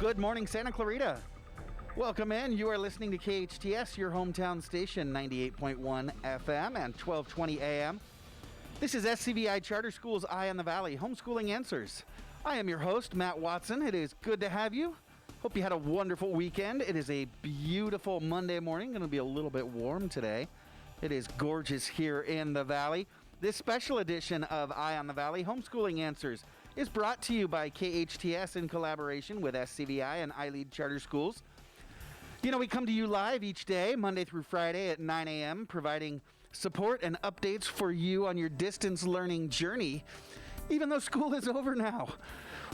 Good morning, Santa Clarita. Welcome in. You are listening to KHTS, your hometown station, 98.1 FM and 1220 AM. This is SCVI Charter School's Eye on the Valley, Homeschooling Answers. I am your host, Matt Watson. It is good to have you. Hope you had a wonderful weekend. It is a beautiful Monday morning. Going to be a little bit warm today. It is gorgeous here in the Valley. This special edition of Eye on the Valley, Homeschooling Answers, is brought to you by KHTS in collaboration with SCVI and iLead Charter Schools. You know, we come to you live each day, Monday through Friday at 9 a.m., providing support and updates for you on your distance learning journey, even though school is over now.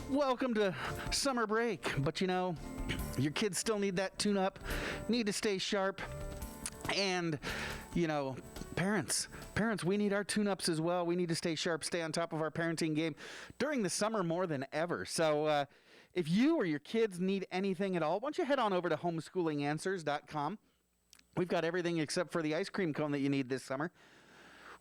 Welcome to summer break, but you know, your kids still need that tune-up, need to stay sharp, and, you know, Parents, we need our tune-ups as well. We need to stay sharp, stay on top of our parenting game during the summer more than ever. So if you or your kids need anything at all, why don't you head on over to homeschoolinganswers.com. We've got everything except for the ice cream cone that you need this summer.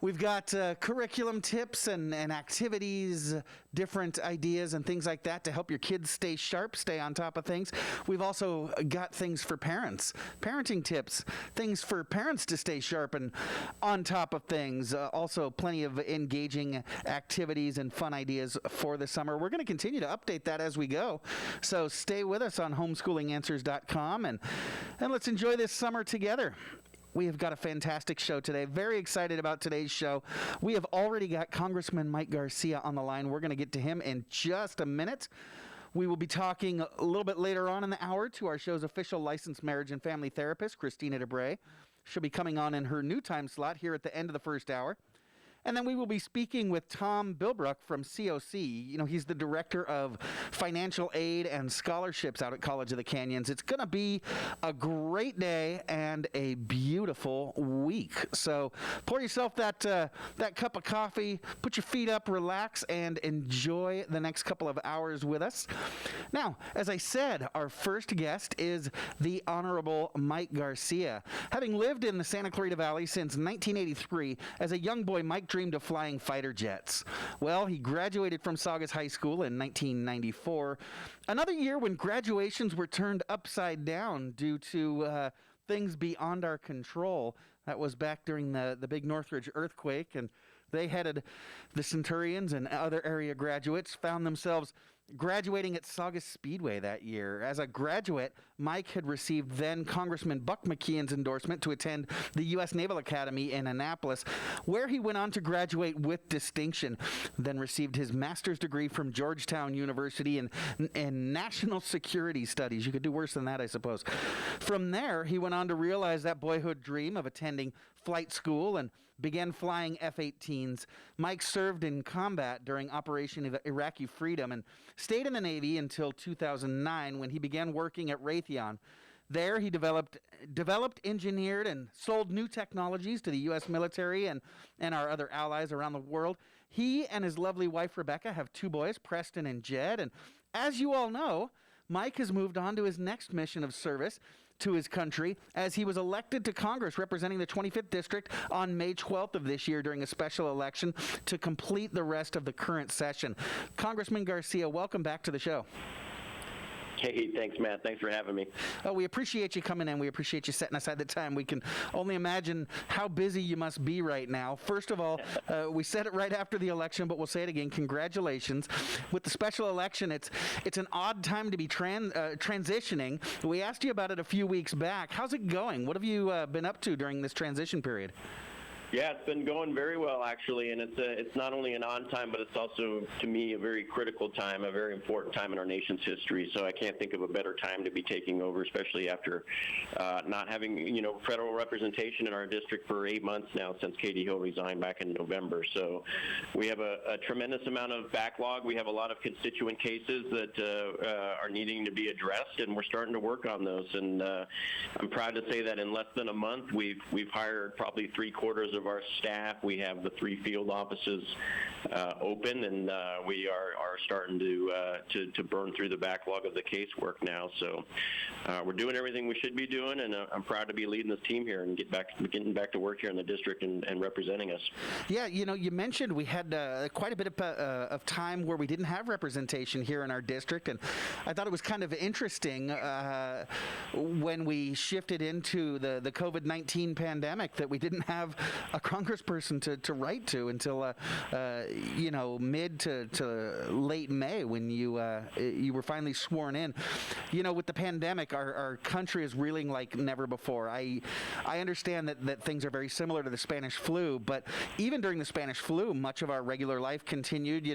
We've got curriculum tips and activities, different ideas and things like that to help your kids stay sharp, stay on top of things. We've also got things for parents, parenting tips, things for parents to stay sharp and on top of things. Also, plenty of engaging activities and fun ideas for the summer. We're going to continue to update that as we go. So stay with us on homeschoolinganswers.com and let's enjoy this summer together. We have got a fantastic show today. Very excited about today's show. We have already got Congressman Mike Garcia on the line. We're going to get to him in just a minute. We will be talking a little bit later on in the hour to our show's official licensed marriage and family therapist, Christina DeBray. She'll be coming on in her new time slot here at the end of the first hour. And then we will be speaking with Tom Bilbrook from COC. You know, he's the director of financial aid and scholarships out at College of the Canyons. It's going to be a great day and a beautiful week. So pour yourself that cup of coffee, put your feet up, relax, and enjoy the next couple of hours with us. Now, as I said, our first guest is the Honorable Mike Garcia. Having lived in the Santa Clarita Valley since 1983, as a young boy, Mike dreamed of flying fighter jets. Well, he graduated from Saugus High School in 1994. Another year when graduations were turned upside down due to things beyond our control. That was back during the big Northridge earthquake, and they headed the Centurions and other area graduates found themselves graduating at Saugus Speedway that year. As a graduate, Mike had received then Congressman Buck McKeon's endorsement to attend the U.S. Naval Academy in Annapolis, where he went on to graduate with distinction, then received his master's degree from Georgetown University in National Security Studies. You could do worse than that, I suppose. From there, he went on to realize that boyhood dream of attending flight school and began flying F-18s. Mike served in combat during Operation Iraqi Freedom and stayed in the Navy until 2009 when he began working at Raytheon. There, he developed, engineered, and sold new technologies to the U.S. military and our other allies around the world. He and his lovely wife, Rebecca, have two boys, Preston and Jed. And as you all know, Mike has moved on to his next mission of service to his country as he was elected to Congress representing the 25th District on May 12th of this year during a special election to complete the rest of the current session. Congressman Garcia, welcome back to the show. Hey, thanks, Matt. Thanks for having me. We appreciate you coming in. We appreciate you setting aside the time. We can only imagine how busy you must be right now. First of all, we said it right after the election, but we'll say it again. Congratulations. With the special election, it's an odd time to be transitioning. We asked you about it a few weeks back. How's it going? What have you been up to during this transition period? Yeah, it's been going very well, actually, and it's not only an on time, but it's also, to me, a very critical time, a very important time in our nation's history. So I can't think of a better time to be taking over, especially after not having, federal representation in our district for 8 months now since Katie Hill resigned back in November. So we have a tremendous amount of backlog. We have a lot of constituent cases that are needing to be addressed, and we're starting to work on those. And I'm proud to say that in less than a month, we've hired probably 3/4 of our staff. We have the 3 field offices open, and we are starting to burn through the backlog of the casework now. So we're doing everything we should be doing, and I'm proud to be leading this team here and getting back to work here in the district and representing us. Yeah, you mentioned we had quite a bit of time where we didn't have representation here in our district, and I thought it was kind of interesting when we shifted into the COVID-19 pandemic that we didn't have a congressperson to write to until mid to late May when you were finally sworn in. With the pandemic, our country is reeling like never before. I understand that things are very similar to the Spanish flu, but even during the Spanish flu, much of our regular life continued.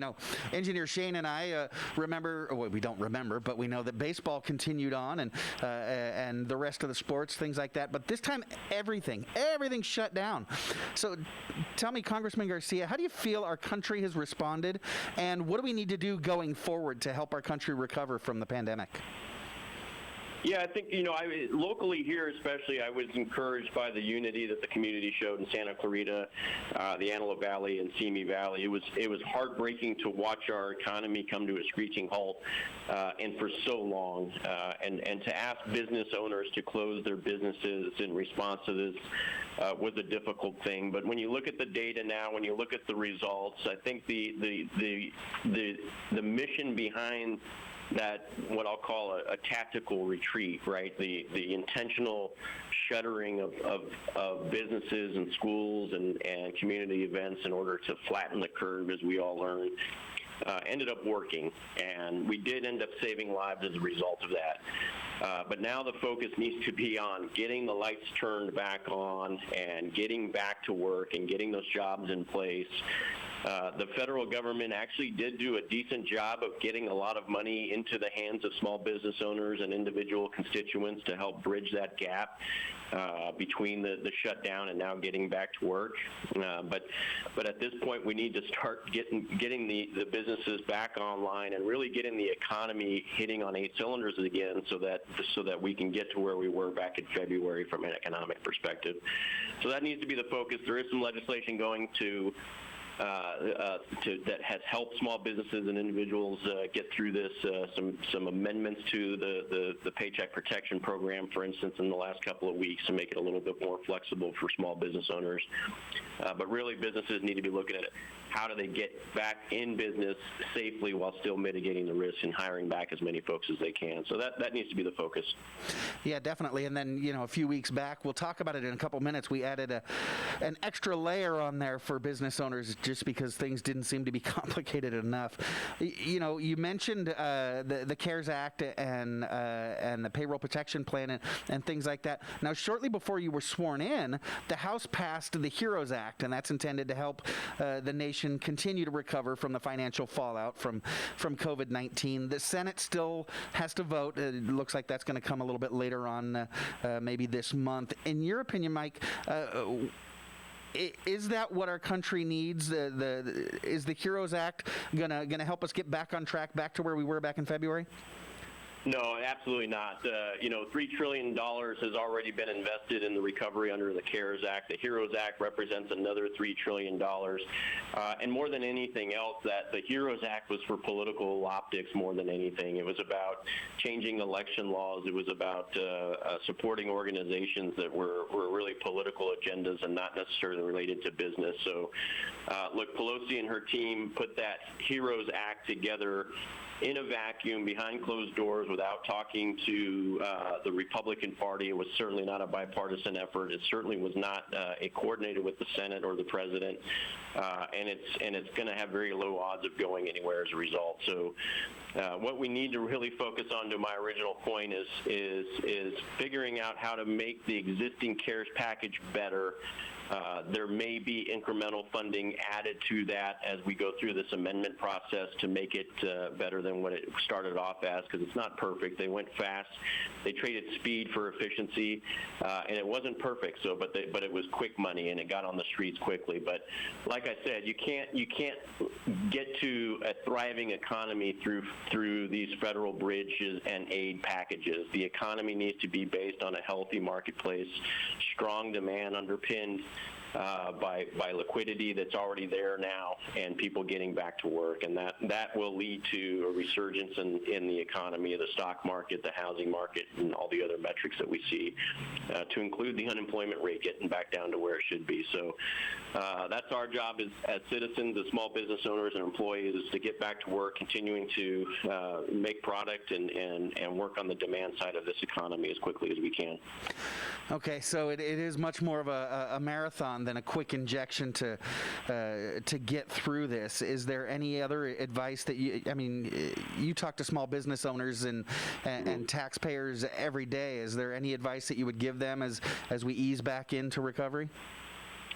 Engineer Shane and I remember, well, we don't remember, but we know that baseball continued on and the rest of the sports, things like that. But this time, everything shut down. So tell me, Congressman Garcia, how do you feel our country has responded, and what do we need to do going forward to help our country recover from the pandemic? Yeah, I think, locally here especially, I was encouraged by the unity that the community showed in Santa Clarita, the Antelope Valley, and Simi Valley. It was heartbreaking to watch our economy come to a screeching halt, and for so long, and to ask business owners to close their businesses in response to this was a difficult thing. But when you look at the data now, when you look at the results, I think the mission behind that, what I'll call a tactical retreat, right? The intentional shuttering of businesses and schools and community events in order to flatten the curve, as we all learned, ended up working. And we did end up saving lives as a result of that. But now the focus needs to be on getting the lights turned back on and getting back to work and getting those jobs in place. The federal government actually did do a decent job of getting a lot of money into the hands of small business owners and individual constituents to help bridge that gap between the shutdown and now getting back to work. But at this point, we need to start getting the businesses back online and really getting the economy hitting on 8 cylinders again, so that we can get to where we were back in February from an economic perspective. So that needs to be the focus. There is some legislation going that has helped small businesses and individuals get through this. Some amendments to the Paycheck Protection Program, for instance, in the last couple of weeks to make it a little bit more flexible for small business owners. But really, businesses need to be looking at how do they get back in business safely while still mitigating the risk and hiring back as many folks as they can. So that needs to be the focus. Yeah, definitely. And then, a few weeks back, we'll talk about it in a couple minutes, we added an extra layer on there for business owners just because things didn't seem to be complicated enough. You mentioned the CARES Act and the Payroll Protection Plan and things like that. Now, shortly before you were sworn in, the House passed the HEROES Act, and that's intended to help the nation continue to recover from the financial fallout from COVID-19. The Senate still has to vote. It looks like that's going to come a little bit later on, maybe this month. In your opinion, Mike, is that what our country needs? Is the HEROES Act gonna help us get back on track, back to where we were back in February? No, absolutely not. $3 trillion has already been invested in the recovery under the CARES Act. The HEROES Act represents another $3 trillion. And more than anything else, that the HEROES Act was for political optics more than anything. It was about changing election laws. It was about supporting organizations that were really political agendas and not necessarily related to business. So, look, Pelosi and her team put that HEROES Act together in a vacuum, behind closed doors, without talking to the Republican Party. It was certainly not a bipartisan effort. It certainly was not coordinated with the Senate or the President, and it's going to have very low odds of going anywhere as a result. So what we need to really focus on, to my original point, is figuring out how to make the existing CARES package better. There may be incremental funding added to that as we go through this amendment process to make it better than what it started off as, because it's not perfect. They went fast. They traded speed for efficiency, and it wasn't perfect. So, but it was quick money, and it got on the streets quickly. But like I said, you can't get to a thriving economy through these federal bridges and aid packages. The economy needs to be based on a healthy marketplace, strong demand underpinned by liquidity that's already there now and people getting back to work. And that will lead to a resurgence in the economy, the stock market, the housing market, and all the other metrics that we see, to include the unemployment rate getting back down to where it should be. So that's our job as citizens, as small business owners and employees, is to get back to work, continuing to make product and work on the demand side of this economy as quickly as we can. Okay, so it is much more of a marathon than a quick injection to get through this. Is there any other advice that you talk to small business owners and taxpayers every day. Is there any advice that you would give them as we ease back into recovery?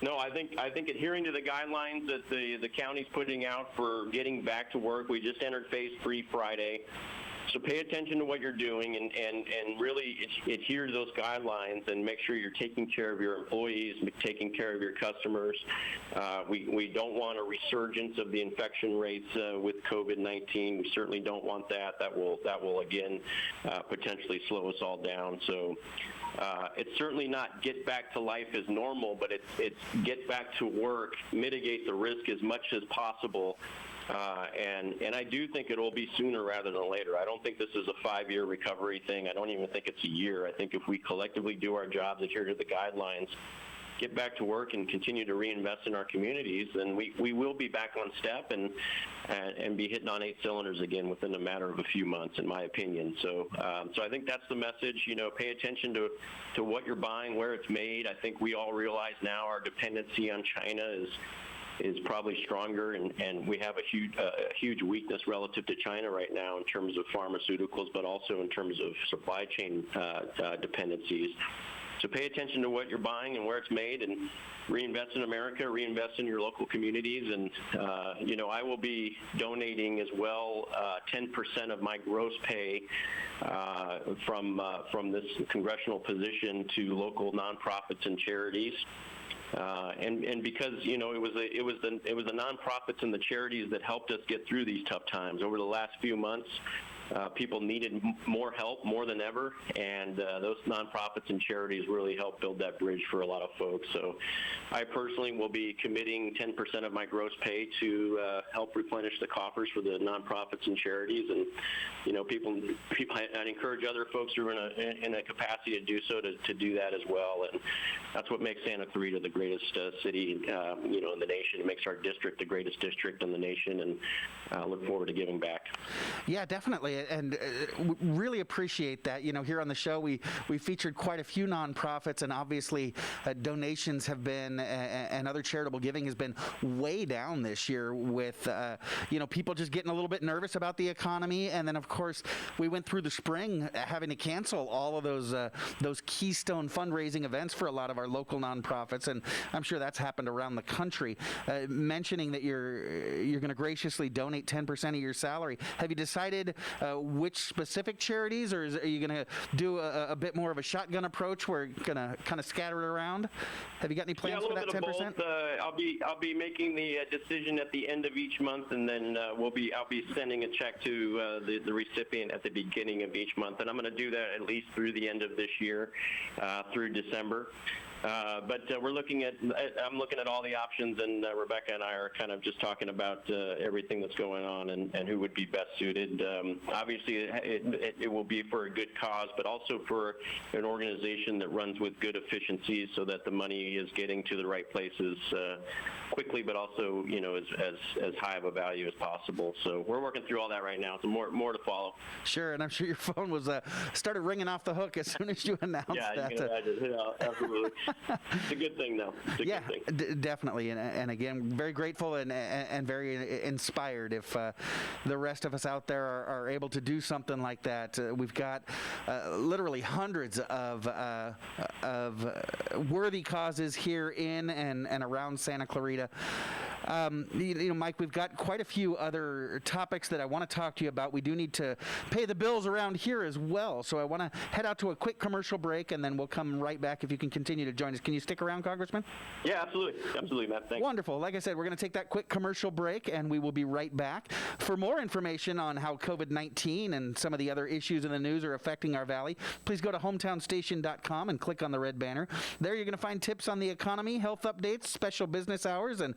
No, I think adhering to the guidelines that the county's putting out for getting back to work. We just entered phase 3 Friday. So pay attention to what you're doing and really adhere to those guidelines and make sure you're taking care of your employees, taking care of your customers. We don't want a resurgence of the infection rates with COVID-19. We certainly don't want that. That will again potentially slow us all down. So it's certainly not get back to life as normal, but it's get back to work, mitigate the risk as much as possible. And I do think it will be sooner rather than later. I don't think this is a 5-year recovery thing. I don't even think it's a year. I think if we collectively do our jobs, adhere to the guidelines, get back to work and continue to reinvest in our communities, then we will be back on step and be hitting on 8 cylinders again within a matter of a few months, in my opinion. So I think that's the message. Pay attention to what you're buying, where it's made. I think we all realize now our dependency on China is probably stronger, and we have a huge weakness relative to China right now in terms of pharmaceuticals, but also in terms of supply chain dependencies. So pay attention to what you're buying and where it's made, and reinvest in America, reinvest in your local communities. And, I will be donating as well 10% of my gross pay from this congressional position to local nonprofits and charities. And because it was the nonprofits and the charities that helped us get through these tough times over the last few months. People needed more help more than ever, and those nonprofits and charities really helped build that bridge for a lot of folks. So I personally will be committing 10% of my gross pay to help replenish the coffers for the nonprofits and charities. And people I'd encourage other folks who are in a capacity to do so to do that as well. And that's what makes Santa Clarita the greatest city in the nation. It makes our district the greatest district in the nation, and I look forward to giving back. Yeah, definitely. And really appreciate that. Here on the show, we featured quite a few nonprofits, and obviously donations have been, and other charitable giving has been way down this year with, people just getting a little bit nervous about the economy. And then, of course, we went through the spring having to cancel all of those keystone fundraising events for a lot of our local nonprofits. And I'm sure that's happened around the country. Mentioning that you're going to graciously donate 10% of your salary. Have you decided which specific charities, or are you going to do a bit more of a shotgun approach where you're going to kind of scatter it around? Have you got any plans for that 10%? Both. I'll be making the decision at the end of each month, and then I'll be sending a check to the recipient at the beginning of each month, and I'm going to do that at least through the end of this year, through December. But I'm looking at all the options, and Rebecca and I are kind of just talking about everything that's going on and who would be best suited. Obviously, it will be for a good cause, but also for an organization that runs with good efficiencies so that the money is getting to the right places quickly, but also, as high of a value as possible. So we're working through all that right now. So more to follow. Sure, and I'm sure your phone was started ringing off the hook as soon as you announced that. Yeah, you can imagine. Absolutely. It's a good thing, though. It's a good thing. Definitely. And again, very grateful and very inspired if the rest of us out there are able to do something like that. We've got literally hundreds of worthy causes here in and around Santa Clarita. Mike, we've got quite a few other topics that I want to talk to you about. We do need to pay the bills around here as well. So I want to head out to a quick commercial break, and then we'll come right back if you can continue to join us. Can you stick around, Congressman? Yeah, absolutely. Absolutely, Matt. Thanks. Wonderful. Like I said, we're going to take that quick commercial break, and we will be right back. For more information on how COVID-19 and some of the other issues in the news are affecting our valley, please go to hometownstation.com and click on the red banner. There you're going to find tips on the economy, health updates, special business hours, and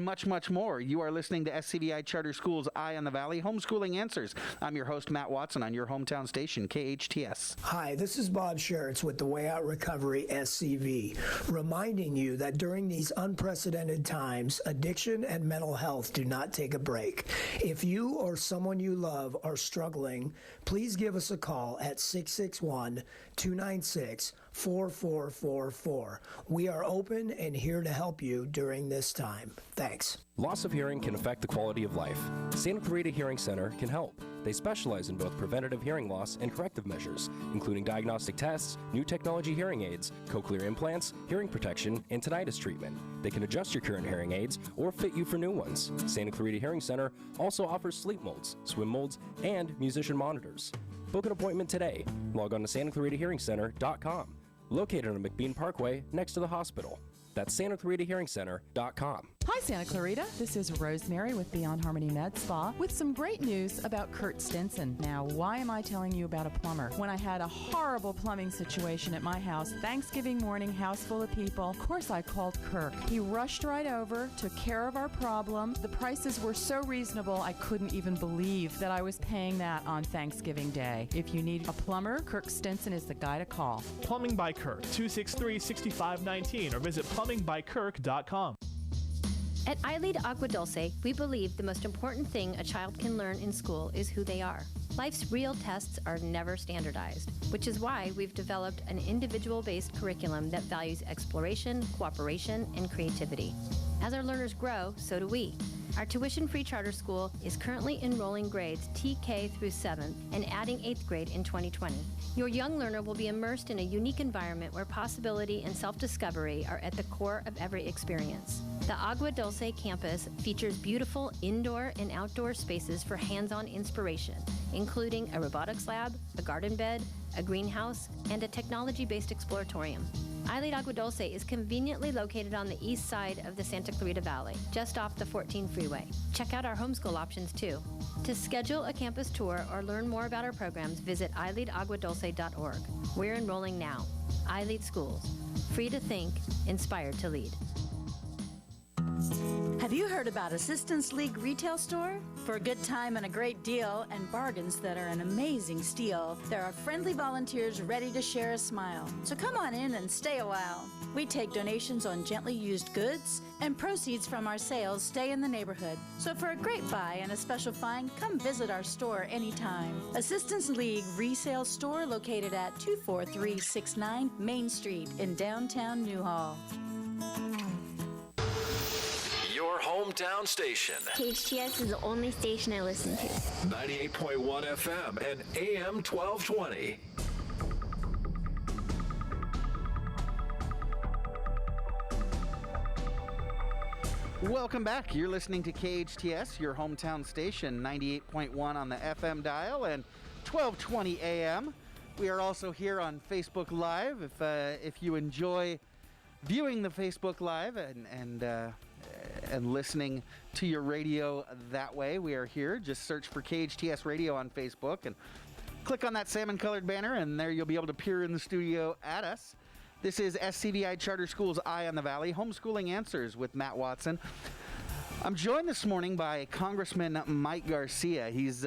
much, much more. You are listening to SCVI Charter Schools Eye on the Valley, Homeschooling Answers. I'm your host, Matt Watson, on your hometown station, KHTS. Hi, this is Bob Schertz with the Way Out Recovery SCV, reminding you that during these unprecedented times, addiction and mental health do not take a break. If you or someone you love are struggling, please give us a call at 661-296-4444. We are open and here to help you during this time. Thanks. Loss of hearing can affect the quality of life. Santa Clarita Hearing Center can help. They specialize in both preventative hearing loss and corrective measures, including diagnostic tests, new technology hearing aids, cochlear implants, hearing protection, and tinnitus treatment. They can adjust your current hearing aids or fit you for new ones. Santa Clarita Hearing Center also offers sleep molds, swim molds, and musician monitors. Book an appointment today. Log on to SantaClaritaHearingCenter.com. Located on McBean Parkway next to the hospital. That's SantaClaritaHearingCenter.com. Hi, Santa Clarita. This is Rosemary with Beyond Harmony Med Spa with some great news about Kurt Stinson. Now, why am I telling you about a plumber? When I had a horrible plumbing situation at my house, Thanksgiving morning, house full of people, of course I called Kirk. He rushed right over, took care of our problem. The prices were so reasonable, I couldn't even believe that I was paying that on Thanksgiving Day. If you need a plumber, Kirk Stinson is the guy to call. Plumbing by Kirk, 263-6519, or visit plumbingbykirk.com. At iLead Agua Dulce, we believe the most important thing a child can learn in school is who they are. Life's real tests are never standardized, which is why we've developed an individual-based curriculum that values exploration, cooperation, and creativity. As our learners grow, so do we. Our tuition-free charter school is currently enrolling grades TK through 7th and adding 8th grade in 2020. Your young learner will be immersed in a unique environment where possibility and self-discovery are at the core of every experience. The Agua Dulce campus features beautiful indoor and outdoor spaces for hands-on inspiration, including a robotics lab, a garden bed, a greenhouse, and a technology-based exploratorium. iLead Agua Dulce is conveniently located on the east side of the Santa Clarita Valley, just off the 14 freeway. Check out our homeschool options too. To schedule a campus tour or learn more about our programs, visit iLeadAguadulce.org. We're enrolling now. iLead Schools. Free to think, inspired to lead. Have you heard about Assistance League Retail Store? For a good time and a great deal and bargains that are an amazing steal, there are friendly volunteers ready to share a smile. So come on in and stay a while. We take donations on gently used goods, and proceeds from our sales stay in the neighborhood. So for a great buy and a special find, come visit our store anytime. Assistance League Resale Store located at 24369 Main Street in downtown Newhall. Your hometown station. KHTS is the only station I listen to. 98.1 FM and AM 1220. Welcome back. You're listening to KHTS, your hometown station, 98.1 on the FM dial and 1220 AM. We are also here on Facebook Live. If you enjoy viewing the Facebook Live and listening to your radio that way, we are here. Just search for KHTS Radio on Facebook and click on that salmon-colored banner, and there you'll be able to peer in the studio at us. This is SCVI Charter Schools Eye on the Valley, Homeschooling Answers with Matt Watson. I'm joined this morning by Congressman Mike Garcia. He's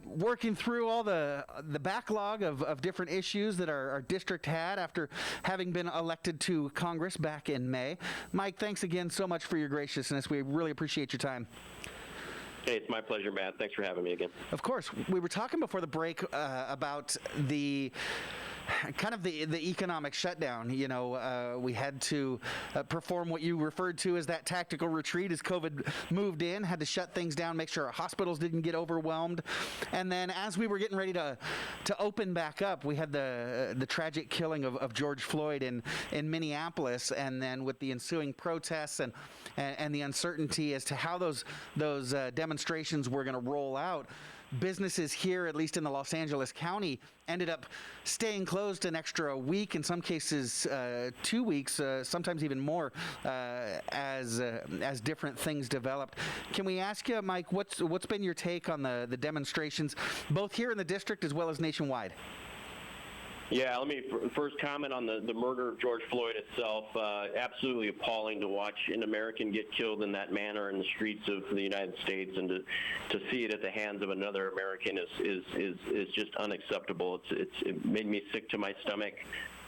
working through all the backlog of different issues that our district had after having been elected to Congress back in May. Mike, thanks again so much for your graciousness. We really appreciate your time. Hey, it's my pleasure, Matt. Thanks for having me again. Of course. We were talking before the break about the kind of the economic shutdown. We had to perform what you referred to as that tactical retreat as COVID moved in, had to shut things down, make sure our hospitals didn't get overwhelmed. And then as we were getting ready to open back up, we had the tragic killing of George Floyd in Minneapolis, and then with the ensuing protests and the uncertainty as to how those demonstrations were going to roll out, businesses here, at least in the Los Angeles County, ended up staying closed an extra week, in some cases 2 weeks, sometimes even more, as different things developed. Can we ask you, Mike, what's been your take on the demonstrations, both here in the district as well as nationwide? Yeah, let me first comment on the murder of George Floyd itself. Absolutely appalling to watch an American get killed in that manner in the streets of the United States, and to see it at the hands of another American is just unacceptable. It made me sick to my stomach.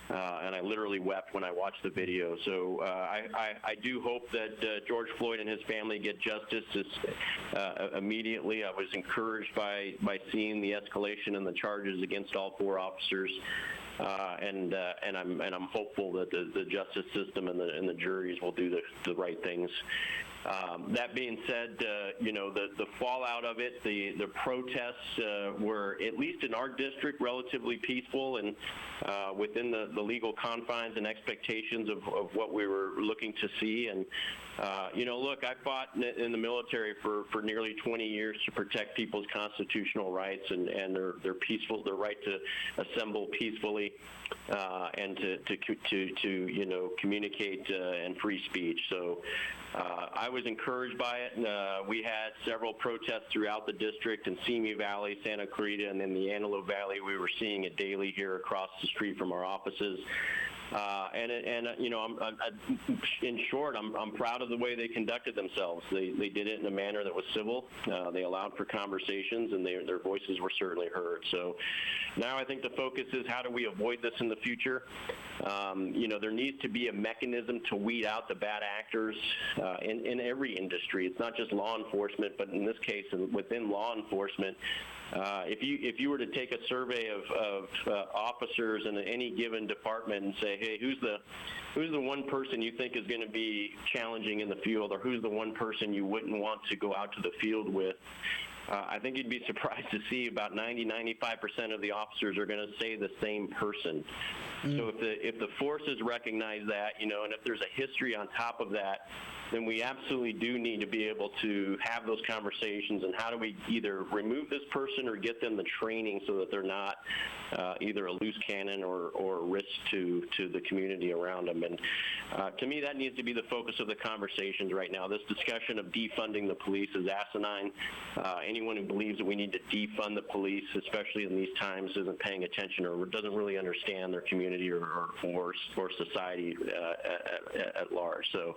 And I literally wept when I watched the video. So I do hope that George Floyd and his family get justice immediately. I was encouraged by seeing the escalation in the charges against all 4 officers. And I'm hopeful that the justice system and the juries will do the right things. That being said, the fallout of it, the protests were, at least in our district, relatively peaceful and within the legal confines and expectations of what we were looking to see. And look, I fought in the military for nearly 20 years to protect people's constitutional rights and their right to assemble peacefully and to communicate and free speech. So I was encouraged by it. We had several protests throughout the district in Simi Valley, Santa Clarita, and in the Antelope Valley. We were seeing it daily here across the street from our offices. In short, I'm proud of the way they conducted themselves. They did it in a manner that was civil. They allowed for conversations, and their voices were certainly heard. So now I think the focus is, how do we avoid this in the future? There needs to be a mechanism to weed out the bad actors in every industry. It's not just law enforcement, but in this case, within law enforcement. If you were to take a survey of officers in any given department and say, hey, who's the one person you think is going to be challenging in the field, or who's the one person you wouldn't want to go out to the field with, I think you'd be surprised to see about 90-95% of the officers are going to say the same person. So if the forces recognize that, and if there's a history on top of that, then we absolutely do need to be able to have those conversations. And how do we either remove this person or get them the training so that they're not either a loose cannon or a risk to the community around them. And to me, that needs to be the focus of the conversations right now. This discussion of defunding the police is asinine. Anyone who believes that we need to defund the police, especially in these times, isn't paying attention or doesn't really understand their community or society at large. So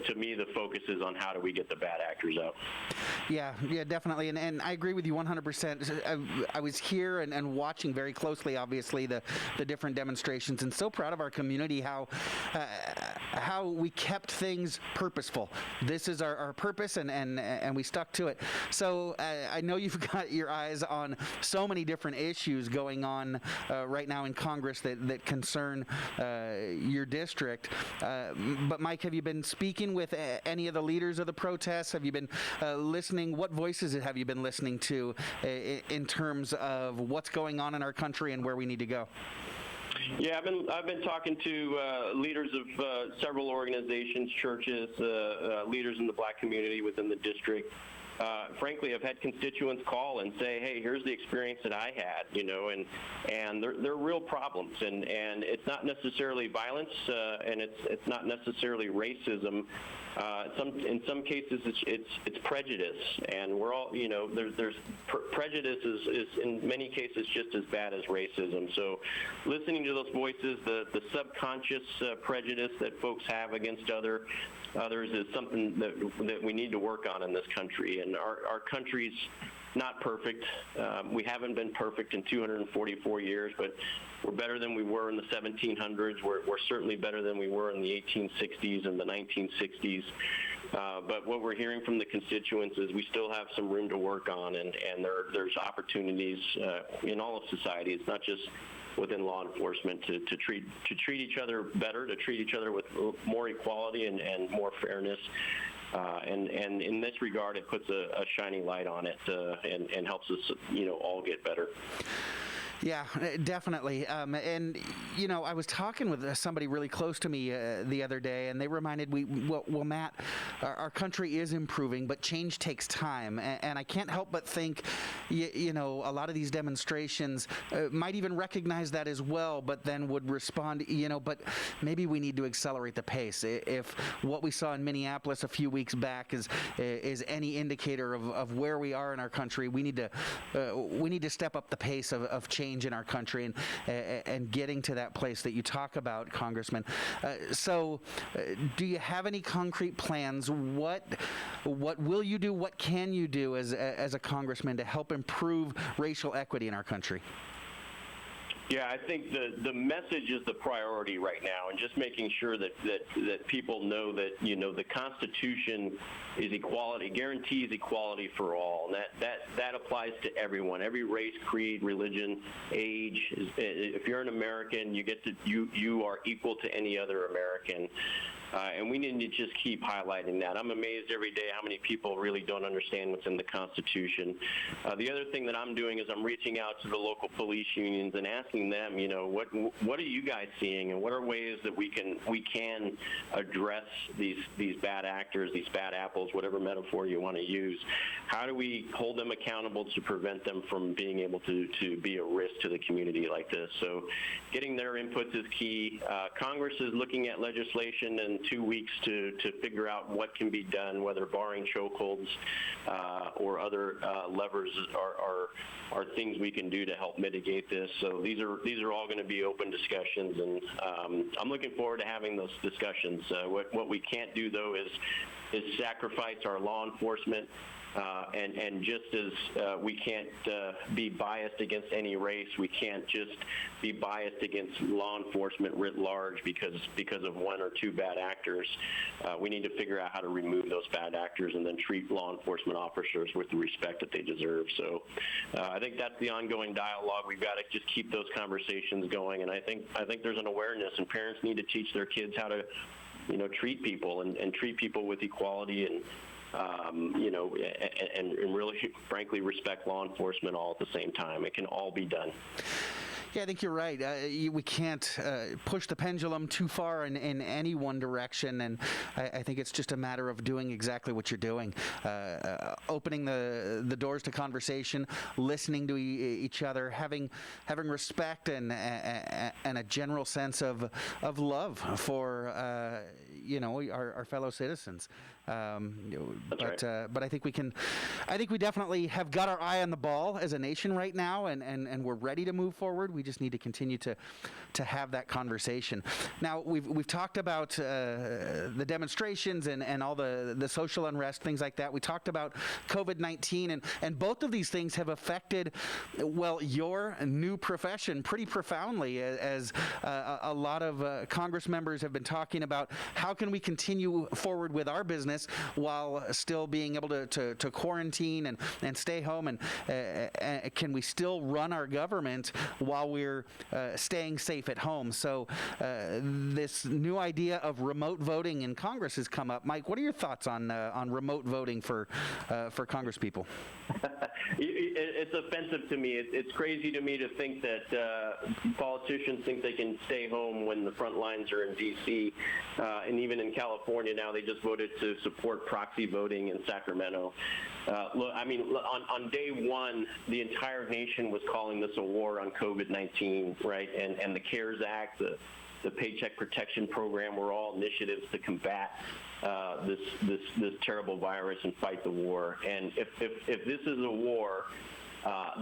to me, the focus is on how do we get the bad actors out. Yeah, definitely. And I agree with you 100%. I was here and watching very closely, obviously, the different demonstrations, and so proud of our community, how we kept things purposeful. This is our purpose, and we stuck to it. So I know you've got your eyes on so many different issues going on right now in Congress that concern your district. But Mike, have you been speaking with any of the leaders of the protests? Have you been listening? What voices have you been listening to in terms of what's going on in our country and where we need to go? Yeah, I've been talking to leaders of several organizations, churches, leaders in the black community within the district. Frankly, I've had constituents call and say, hey, here's the experience that I had, and they're real problems, and it's not necessarily violence, and it's not necessarily racism. In some cases, it's prejudice, and we're all, there's prejudice is in many cases just as bad as racism. So listening to those voices, the subconscious prejudice that folks have against others is something that we need to work on in this country. And our country's not perfect. We haven't been perfect in 244 years, but we're better than we were in the 1700s. We're certainly better than we were in the 1860s and the 1960s. But what we're hearing from the constituents is we still have some room to work on, and there's opportunities in all of society. It's not just within law enforcement to treat each other better, to treat each other with more equality and more fairness. And in this regard, it puts a shining light on it and helps us, all get better. Yeah, definitely. And, I was talking with somebody really close to me the other day, and they reminded me, well, Matt, our country is improving, but change takes time. And I can't help but think, a lot of these demonstrations might even recognize that as well, but then would respond, but maybe we need to accelerate the pace. If what we saw in Minneapolis a few weeks back is any indicator of where we are in our country, we need to step up the pace of change in our country and getting to that place that you talk about, Congressman. So do you have any concrete plans? What will you do? What can you do as a congressman to help improve racial equity in our country? Yeah, I think the message is the priority right now, and just making sure that people know that the Constitution is equality, guarantees equality for all, and that applies to everyone, every race, creed, religion, age. If you're an American, you are equal to any other American. And we need to just keep highlighting that. I'm amazed every day how many people really don't understand what's in the Constitution. The other thing that I'm doing is I'm reaching out to the local police unions and asking them, what are you guys seeing, and what are ways that we can address these bad actors, these bad apples, whatever metaphor you want to use. How do we hold them accountable to prevent them from being able to be a risk to the community like this? So getting their inputs is key. Congress is looking at legislation in 2 weeks to figure out what can be done, whether barring chokeholds or other levers are things we can do to help mitigate this. So these are all going to be open discussions, and I'm looking forward to having those discussions. What we can't do, though, is sacrifice our law enforcement. And just as we can't be biased against any race, we can't just be biased against law enforcement writ large because of one or two bad actors. We need to figure out how to remove those bad actors and then treat law enforcement officers with the respect that they deserve. So I think that's the ongoing dialogue. We've got to just keep those conversations going, and I think there's an awareness, and parents need to teach their kids how to treat people and treat people with equality and and really, frankly, respect law enforcement all at the same time. It can all be done. Yeah, I think you're right. We can't push the pendulum too far in any one direction, and I think it's just a matter of doing exactly what you're doing, opening the doors to conversation, listening to each other, having respect and a general sense of love for our fellow citizens. But I think we definitely have got our eye on the ball as a nation right now, and we're ready to move forward. We just need to continue to have that conversation. Now, we've talked about the demonstrations and all the social unrest, things like that. We talked about COVID-19, and both of these things have affected, your new profession pretty profoundly, as a lot of Congress members have been talking about how can we continue forward with our business while still being able to quarantine and stay home, and can we still run our government while we're staying safe at home? So this new idea of remote voting in Congress has come up. Mike, what are your thoughts on remote voting for Congress people? It's offensive to me. It's crazy to me to think that politicians think they can stay home when the front lines are in D.C. And even in California now, they just voted to support proxy voting in Sacramento. Look, on day one, the entire nation was calling this a war on COVID-19, right? And the CARES Act, the Paycheck Protection Program were all initiatives to combat this terrible virus and fight the war. And if this is a war,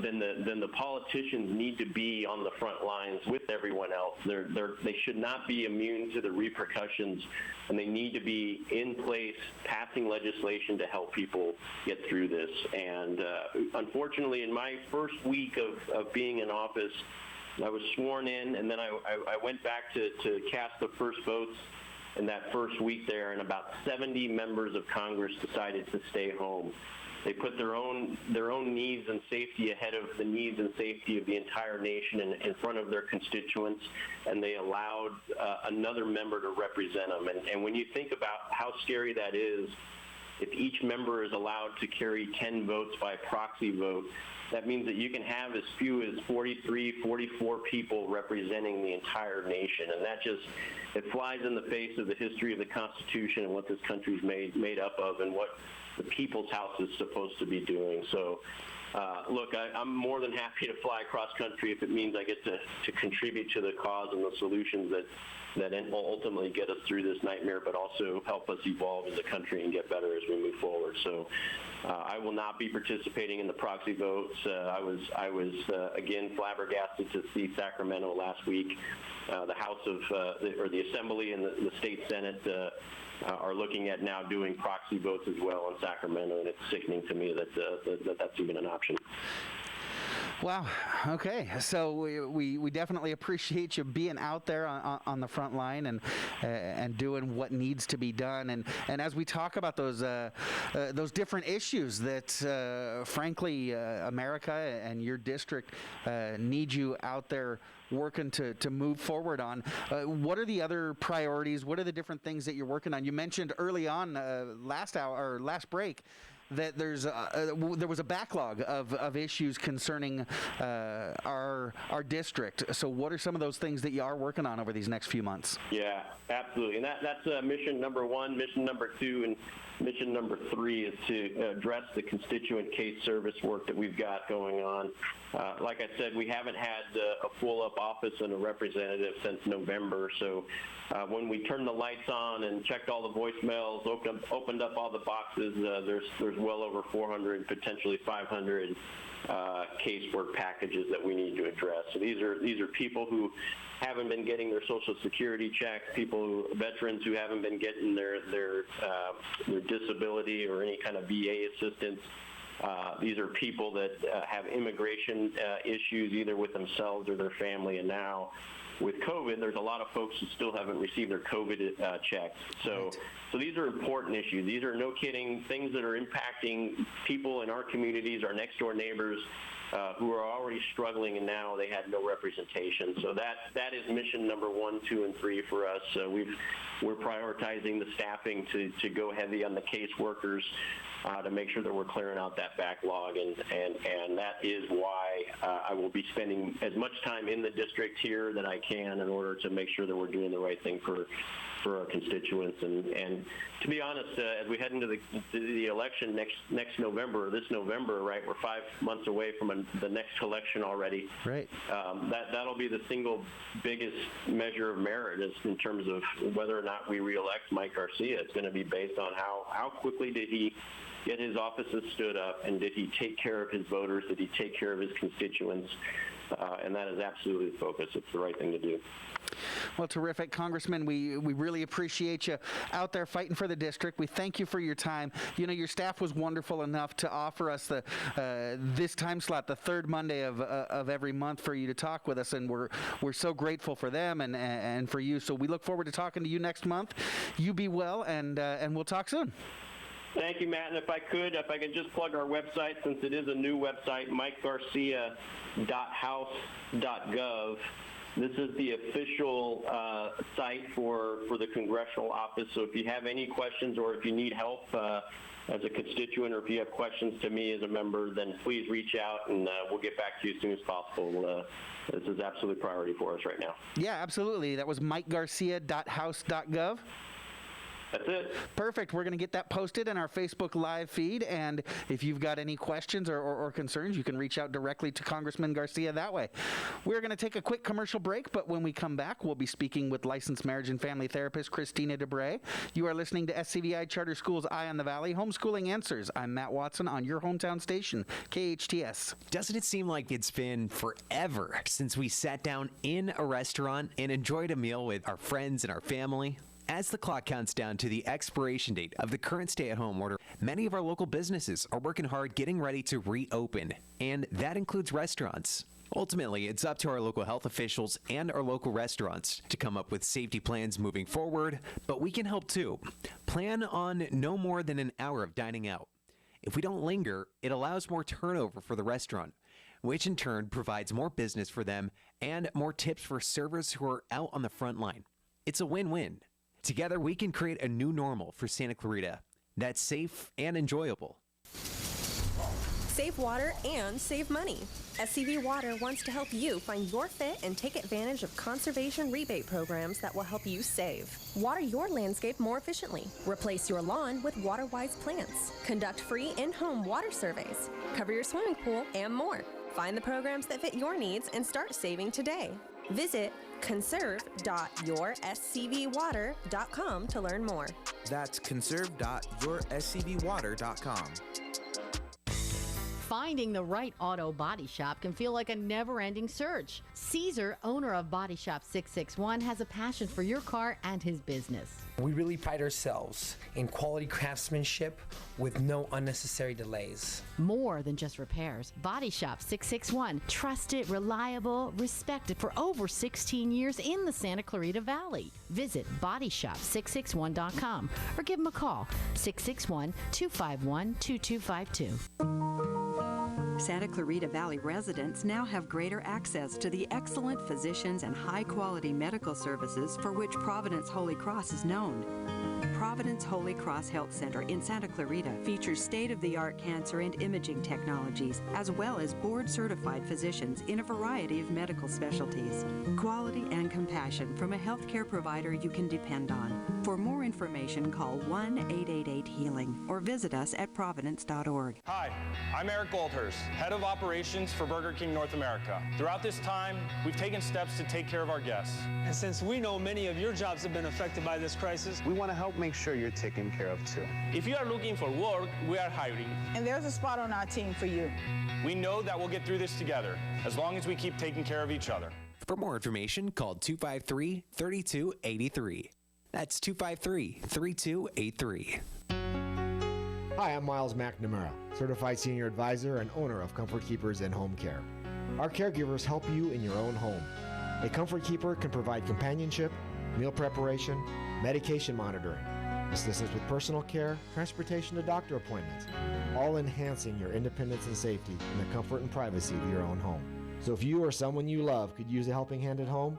then the politicians need to be on the front lines with everyone else. They should not be immune to the repercussions, and they need to be in place passing legislation to help people get through this. And unfortunately, in my first week of being in office, I was sworn in, and then I went back to cast the first votes in that first week there, and about 70 members of Congress decided to stay home. They put their own needs and safety ahead of the needs and safety of the entire nation in front of their constituents, and they allowed another member to represent them. And when you think about how scary that is, if each member is allowed to carry 10 votes by proxy vote, that means that you can have as few as 43, 44 people representing the entire nation. And that just, it flies in the face of the history of the Constitution and what this country's made up of and what the People's House is supposed to be doing. So, look, I'm more than happy to fly across country if it means I get to contribute to the cause and the solutions that will ultimately get us through this nightmare, but also help us evolve as a country and get better as we move forward. So I will not be participating in the proxy votes. I was again flabbergasted to see Sacramento last week. The House of or the Assembly and the State Senate are looking at now doing proxy votes as well in Sacramento, and it's sickening to me that that's even an option. Wow. Okay. So we definitely appreciate you being out there on the front line and doing what needs to be done. And as we talk about those different issues that, frankly, America and your district need you out there working to move forward on. What are the other priorities? What are the different things that you're working on? You mentioned early on last break that there was a backlog of issues concerning our district. So what are some of those things that you are working on over these next few months? Yeah, absolutely. And that's mission number 1. Mission number 2 and mission number 3 is to address the constituent case service work that we've got going on. Like I said, we haven't had a full-up office and a representative since November. So when we turned the lights on and checked all the voicemails, opened up all the boxes, there's well over 400, potentially 500 casework packages that we need to address. So these are people who haven't been getting their Social Security checks, veterans who haven't been getting their disability or any kind of VA assistance. These are people that have immigration issues either with themselves or their family, and now with COVID, there's a lot of folks who still haven't received their COVID checks. So these are important issues. These are, no kidding, things that are impacting people in our communities, our next door neighbors, who are already struggling, and now they had no representation. So that is mission number 1, 2, and 3 for us. We're prioritizing the staffing to go heavy on the caseworkers to make sure that we're clearing out that backlog, and that is why I will be spending as much time in the district here that I can in order to make sure that we're doing the right thing for our constituents. And to be honest, as we head into the election next November, this November, right, we're 5 months away from the next election already. Right. That'll be the single biggest measure of merit in terms of whether or not we reelect Mike Garcia. It's going to be based on how quickly did he get his offices stood up, and did he take care of his voters? Did he take care of his constituents? And that is absolutely the focus. It's the right thing to do. Well, terrific. Congressman, we really appreciate you out there fighting for the district. We thank you for your time. You know, your staff was wonderful enough to offer us this time slot, the third Monday of every month, for you to talk with us, and we're so grateful for them and for you. So we look forward to talking to you next month. You be well, and we'll talk soon. Thank you, Matt. And if I could just plug our website, since it is a new website, mikegarcia.house.gov. This is the official site for the congressional office. So if you have any questions, or if you need help as a constituent, or if you have questions to me as a member, then please reach out, and we'll get back to you as soon as possible. This is absolute priority for us right now. Yeah, absolutely. That was mikegarcia.house.gov. That's it. Perfect. We're going to get that posted in our Facebook Live feed, and if you've got any questions or concerns, you can reach out directly to Congressman Garcia that way. We're going to take a quick commercial break, but when we come back, we'll be speaking with licensed marriage and family therapist Christina DeBray. You are listening to SCVI Charter Schools Eye on the Valley, Homeschooling Answers. I'm Matt Watson on your hometown station, KHTS. Doesn't it seem like it's been forever since we sat down in a restaurant and enjoyed a meal with our friends and our family? As the clock counts down to the expiration date of the current stay-at-home order, many of our local businesses are working hard getting ready to reopen, and that includes restaurants. Ultimately, it's up to our local health officials and our local restaurants to come up with safety plans moving forward, but we can help too. Plan on no more than an hour of dining out. If we don't linger, it allows more turnover for the restaurant, which in turn provides more business for them and more tips for servers who are out on the front line. It's a win-win. Together, we can create a new normal for Santa Clarita that's safe and enjoyable. Save water and save money. SCV Water wants to help you find your fit and take advantage of conservation rebate programs that will help you save. Water your landscape more efficiently. Replace your lawn with water-wise plants. Conduct free in-home water surveys. Cover your swimming pool and more. Find the programs that fit your needs and start saving today. Visit conserve.yourscvwater.com to learn more. That's conserve.yourscvwater.com. Finding the right auto body shop can feel like a never-ending search. Caesar, owner of Body Shop 661, has a passion for your car and his business. We really pride ourselves in quality craftsmanship with no unnecessary delays. More than just repairs. Body Shop 661, trusted, reliable, respected for over 16 years in the Santa Clarita Valley. Visit bodyshop661.com or give them a call, 661-251-2252. Santa Clarita Valley residents now have greater access to the excellent physicians and high-quality medical services for which Providence Holy Cross is known. Providence Holy Cross Health Center in Santa Clarita features state-of-the-art cancer and imaging technologies, as well as board-certified physicians in a variety of medical specialties. Quality and compassion from a healthcare provider you can depend on. For more information, call 1-888-HEALING or visit us at providence.org. Hi, I'm Eric Goldhurst, Head of Operations for Burger King North America. Throughout this time, we've taken steps to take care of our guests. And since we know many of your jobs have been affected by this crisis, we want to help make sure you're taken care of too. If you are looking for work, we are hiring. And there's a spot on our team for you. We know that we'll get through this together, as long as we keep taking care of each other. For more information, call 253-3283. That's 253-3283. Hi, I'm Miles McNamara, Certified Senior Advisor and owner of Comfort Keepers and Home Care. Our caregivers help you in your own home. A Comfort Keeper can provide companionship, meal preparation, medication monitoring, assistance with personal care, transportation to doctor appointments, all enhancing your independence and safety in the comfort and privacy of your own home. So if you or someone you love could use a helping hand at home,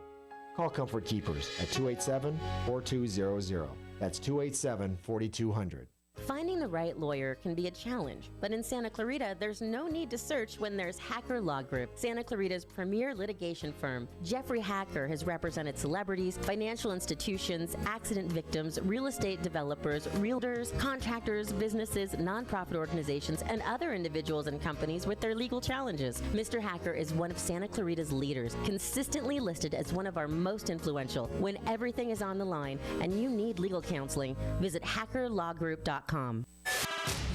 call Comfort Keepers at 287-4200. That's 287-4200. Finding the right lawyer can be a challenge, but in Santa Clarita, there's no need to search when there's Hacker Law Group, Santa Clarita's premier litigation firm. Jeffrey Hacker has represented celebrities, financial institutions, accident victims, real estate developers, realtors, contractors, businesses, nonprofit organizations, and other individuals and companies with their legal challenges. Mr. Hacker is one of Santa Clarita's leaders, consistently listed as one of our most influential. When everything is on the line and you need legal counseling, visit hackerlawgroup.com.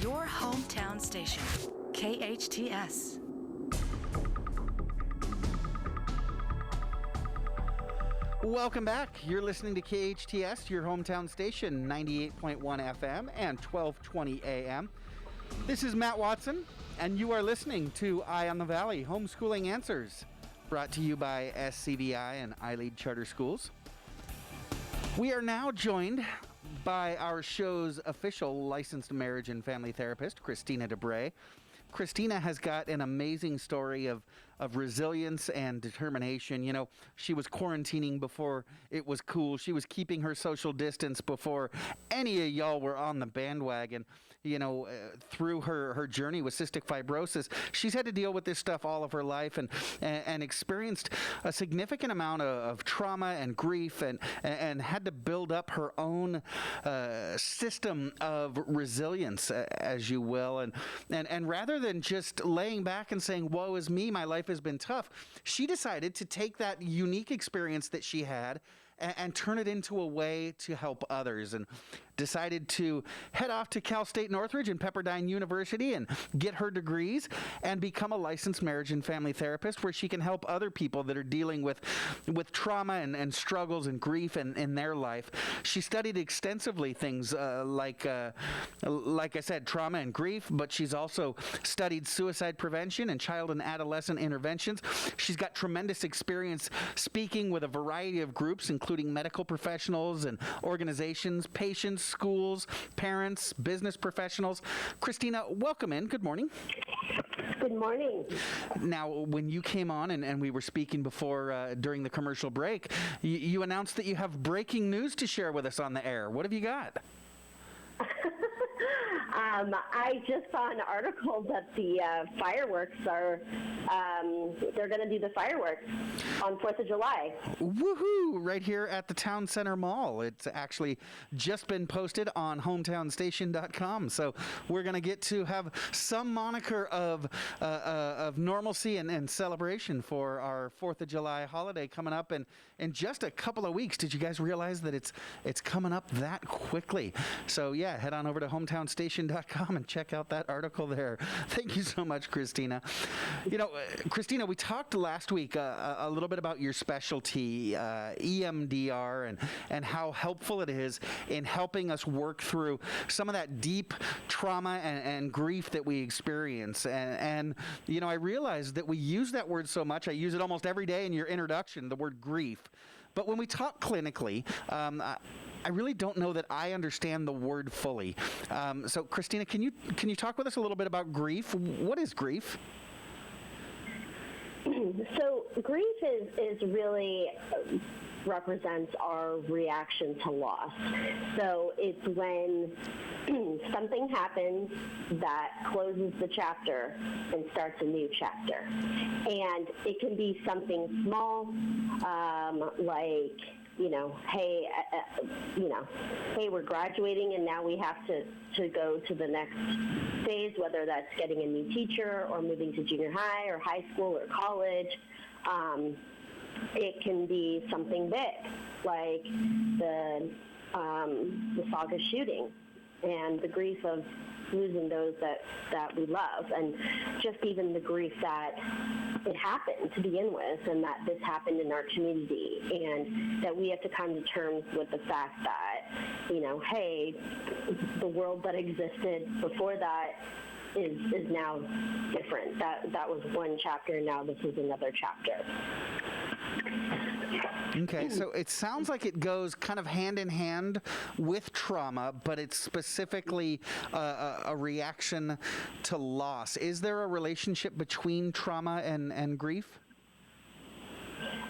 Your hometown station, KHTS. Welcome back. You're listening to KHTS, your hometown station, 98.1 FM and 1220 AM. This is Matt Watson, and you are listening to Eye on the Valley, Homeschooling Answers, brought to you by SCVI and iLead Charter Schools. We are now joined by our show's official licensed marriage and family therapist, Christina DeBray. Christina has got an amazing story of resilience and determination. You know, she was quarantining before it was cool. She was keeping her social distance before any of y'all were on the bandwagon. You know, through her journey with cystic fibrosis, she's had to deal with this stuff all of her life and experienced a significant amount of trauma and grief and had to build up her own system of resilience, as you will. And rather than just laying back and saying, woe is me, my life has been tough, she decided to take that unique experience that she had and turn it into a way to help others, and decided to head off to Cal State Northridge and Pepperdine University and get her degrees and become a licensed marriage and family therapist, where she can help other people that are dealing with trauma and struggles and grief in their life. She studied extensively things like I said, trauma and grief, but she's also studied suicide prevention and child and adolescent interventions. She's got tremendous experience speaking with a variety of groups, including medical professionals and organizations, patients, schools, parents, business professionals. Christina, welcome in. Good morning. Good morning. Now, when you came on and we were speaking before during the commercial break, you announced that you have breaking news to share with us on the air. What have you got? I just saw an article that the fireworks are, they're going to do the fireworks on 4th of July. Woohoo! Right here at the Town Center Mall. It's actually just been posted on hometownstation.com. So we're going to get to have some moniker of normalcy and celebration for our 4th of July holiday coming up in just a couple of weeks. Did you guys realize that it's coming up that quickly? So yeah, head on over to hometownstation.com and check out that article there. Thank you so much, Christina. You know, Christina, we talked last week a little bit about your specialty, EMDR, and how helpful it is in helping us work through some of that deep trauma and grief that we experience. And you know, I realized that we use that word so much. I use it almost every day in your introduction, the word grief. But when we talk clinically, I really don't know that I understand the word fully. So, Christina, can you talk with us a little bit about grief? What is grief? So, grief is really represents our reaction to loss. So it's when something happens that closes the chapter and starts a new chapter. And it can be something small, like, hey, we're graduating and now we have to go to the next phase, whether that's getting a new teacher or moving to junior high or high school or college. It can be something big, like the Saga shooting and the grief of losing those that we love, and just even the grief that it happened to begin with, and that this happened in our community, and that we have to come to terms with the fact that, hey, the world that existed before that is now different. That was one chapter, and now this is another chapter. Okay, so it sounds like it goes kind of hand in hand with trauma, but it's specifically a reaction to loss. Is there a relationship between trauma and grief?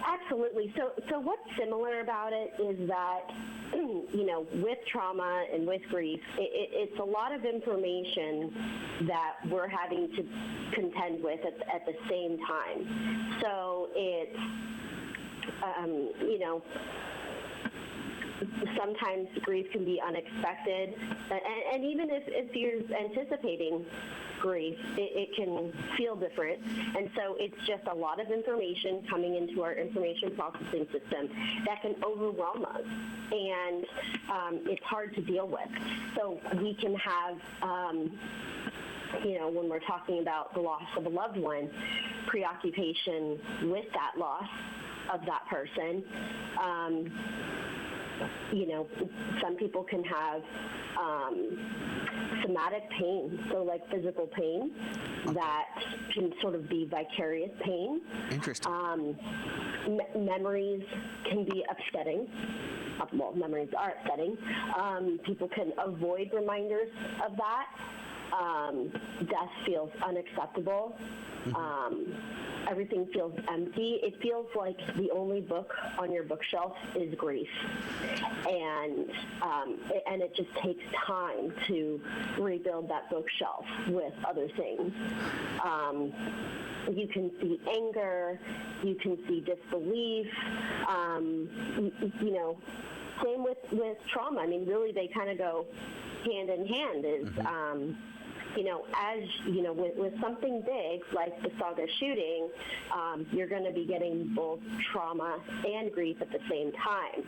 Absolutely. So what's similar about it is that, with trauma and with grief, it's a lot of information that we're having to contend with at the same time. So it's, sometimes grief can be unexpected, and even if you're anticipating grief, it can feel different. And so it's just a lot of information coming into our information processing system that can overwhelm us, and it's hard to deal with. So we can have when we're talking about the loss of a loved one, preoccupation with that loss of that person. Some people can have somatic pain, so like physical pain, that can sort of be vicarious pain. Interesting. Memories can be upsetting. Well, memories are upsetting. People can avoid reminders of that. Death feels unacceptable. Everything feels empty. It feels like the only book on your bookshelf is grief, and it just takes time to rebuild that bookshelf with other things. You can see anger. You can see disbelief. Same with trauma. I mean, really, they kind of go hand in hand. With something big like the Saga shooting, you're going to be getting both trauma and grief at the same time.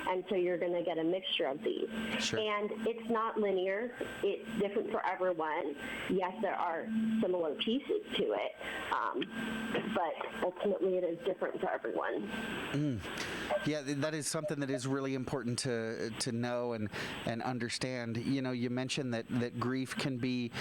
And so you're going to get a mixture of these. Sure. And it's not linear. It's different for everyone. Yes, there are similar pieces to it, but ultimately it is different for everyone. Yeah, that is something that is really important to know and understand. You mentioned that grief can be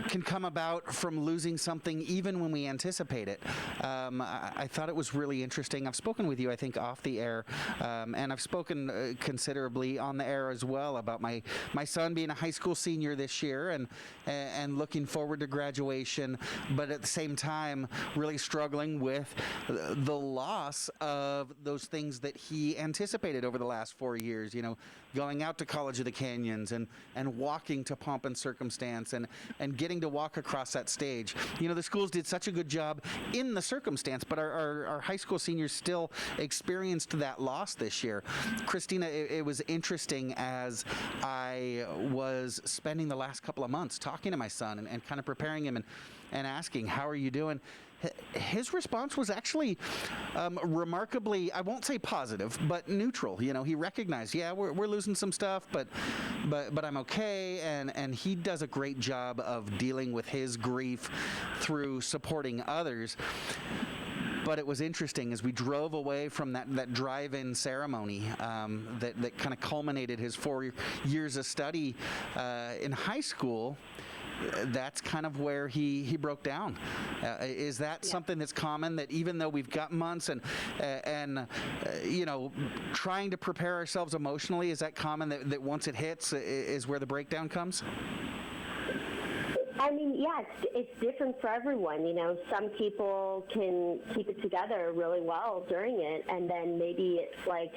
can come about from losing something even when we anticipate it. I thought it was really interesting. I've spoken with you, I think, off the air, and I've spoken considerably on the air as well about my son being a high school senior this year and looking forward to graduation, but at the same time really struggling with the loss of those things that he anticipated over the last 4 years, you know, going out to College of the Canyons and walking to Pomp and Circumstance and getting to walk across that stage. You know, the schools did such a good job in the circumstance, but our high school seniors still experienced that loss this year. Christina, it was interesting as I was spending the last couple of months talking to my son and kind of preparing him and asking, how are you doing? His response was actually remarkably, I won't say positive, but neutral. You know, he recognized, yeah, we're losing some stuff, but I'm okay, and he does a great job of dealing with his grief through supporting others. But it was interesting as we drove away from that drive-in ceremony that kind of culminated his 4 years of study in high school. That's kind of where he broke down. Is that something that's common, that even though we've got months and you know, trying to prepare ourselves emotionally, is that common that once it hits is where the breakdown comes? I mean, yeah, it's different for everyone. You know, some people can keep it together really well during it, and then maybe it's like,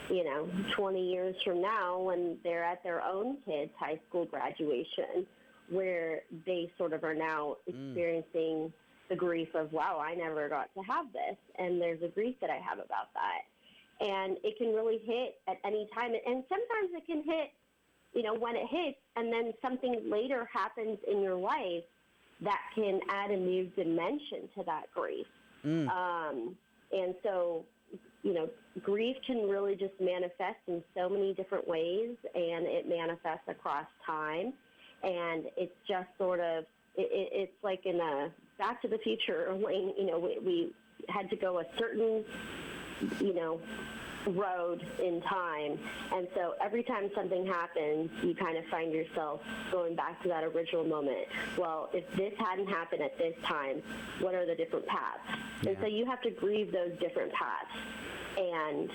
you know, 20 years from now when they're at their own kid's high school graduation, where they sort of are now experiencing the grief of, wow, I never got to have this, and there's a grief that I have about that. And it can really hit at any time, and sometimes it can hit, you know, when it hits, and then something later happens in your life that can add a new dimension to that grief. And so, you know, grief can really just manifest in so many different ways, and it manifests across time. And it's just sort of, it's like in a Back to the Future lane, you know, we had to go a certain, you know, road in time. And so every time something happens, you kind of find yourself going back to that original moment. Well, if this hadn't happened at this time, what are the different paths? Yeah. And so you have to grieve those different paths. And,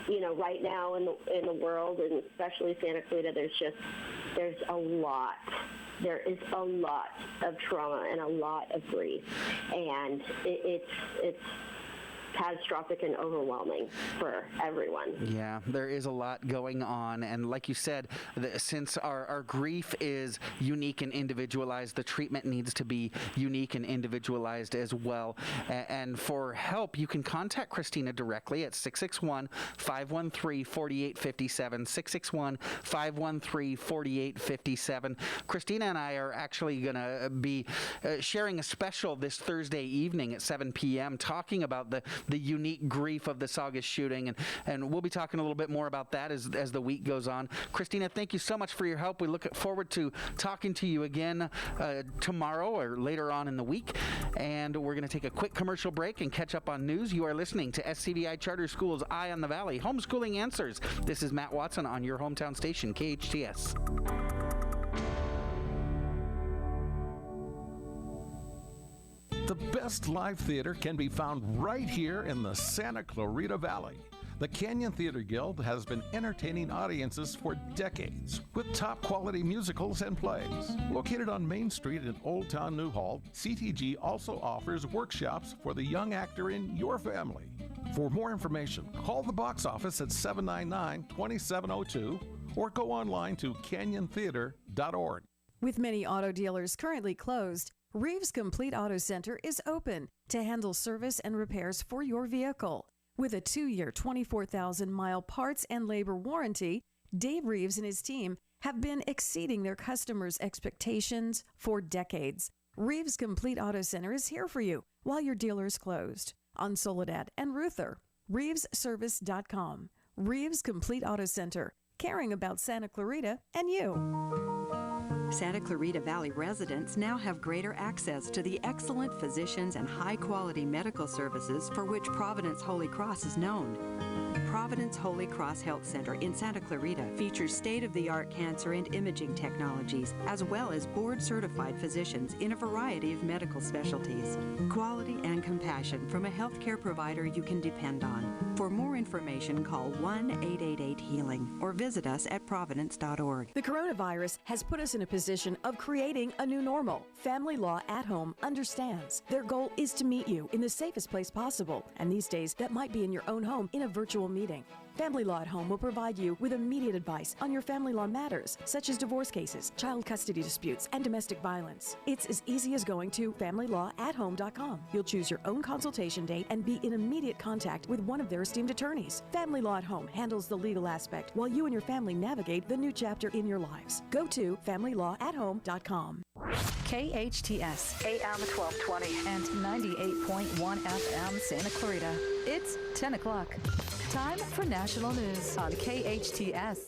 you know, right now in the world, and especially Santa Clarita, there's a lot. There is a lot of trauma and a lot of grief, and it's catastrophic and overwhelming for everyone. Yeah, there is a lot going on, and like you said, since our grief is unique and individualized, the treatment needs to be unique and individualized as well. And for help, you can contact Christina directly at 661-513-4857, 661-513-4857. Christina and I are actually going to be sharing a special this Thursday evening at 7 p.m. talking about the unique grief of the Saugus shooting, and we'll be talking a little bit more about that as the week goes on. Christina, thank you so much for your help. We look forward to talking to you again tomorrow or later on in the week, and we're going to take a quick commercial break and catch up on news. You are listening to SCVI Charter Schools Eye on the Valley, Homeschooling Answers. This is Matt Watson on your hometown station, KHTS. The best live theater can be found right here in the Santa Clarita Valley. The Canyon Theater Guild has been entertaining audiences for decades with top quality musicals and plays. Located on Main Street in Old Town Newhall, CTG also offers workshops for the young actor in your family. For more information, call the box office at 799-2702 or go online to canyontheater.org. With many auto dealers currently closed, Reeves Complete Auto Center is open to handle service and repairs for your vehicle. With a 2-year, 24,000-mile parts and labor warranty, Dave Reeves and his team have been exceeding their customers' expectations for decades. Reeves Complete Auto Center is here for you while your dealer is closed. On Soledad and Ruther, ReevesService.com. Reeves Complete Auto Center, caring about Santa Clarita and you. Santa Clarita Valley residents now have greater access to the excellent physicians and high-quality medical services for which Providence Holy Cross is known. Providence Holy Cross Health Center in Santa Clarita features state-of-the-art cancer and imaging technologies, as well as board-certified physicians in a variety of medical specialties. Quality and compassion from a healthcare provider you can depend on. For more information, call 1-888-HEALING or visit us at providence.org. The coronavirus has put us in a position of creating a new normal. Family Law at Home understands. Their goal is to meet you in the safest place possible, and these days that might be in your own home in a virtual meeting. Family Law at Home will provide you with immediate advice on your family law matters, such as divorce cases, child custody disputes, and domestic violence. It's as easy as going to FamilyLawAtHome.com. You'll choose your own consultation date and be in immediate contact with one of their esteemed attorneys. Family Law at Home handles the legal aspect while you and your family navigate the new chapter in your lives. Go to FamilyLawAtHome.com. KHTS, AM 1220 and 98.1 FM Santa Clarita. It's 10 o'clock. Time for national news on KHTS.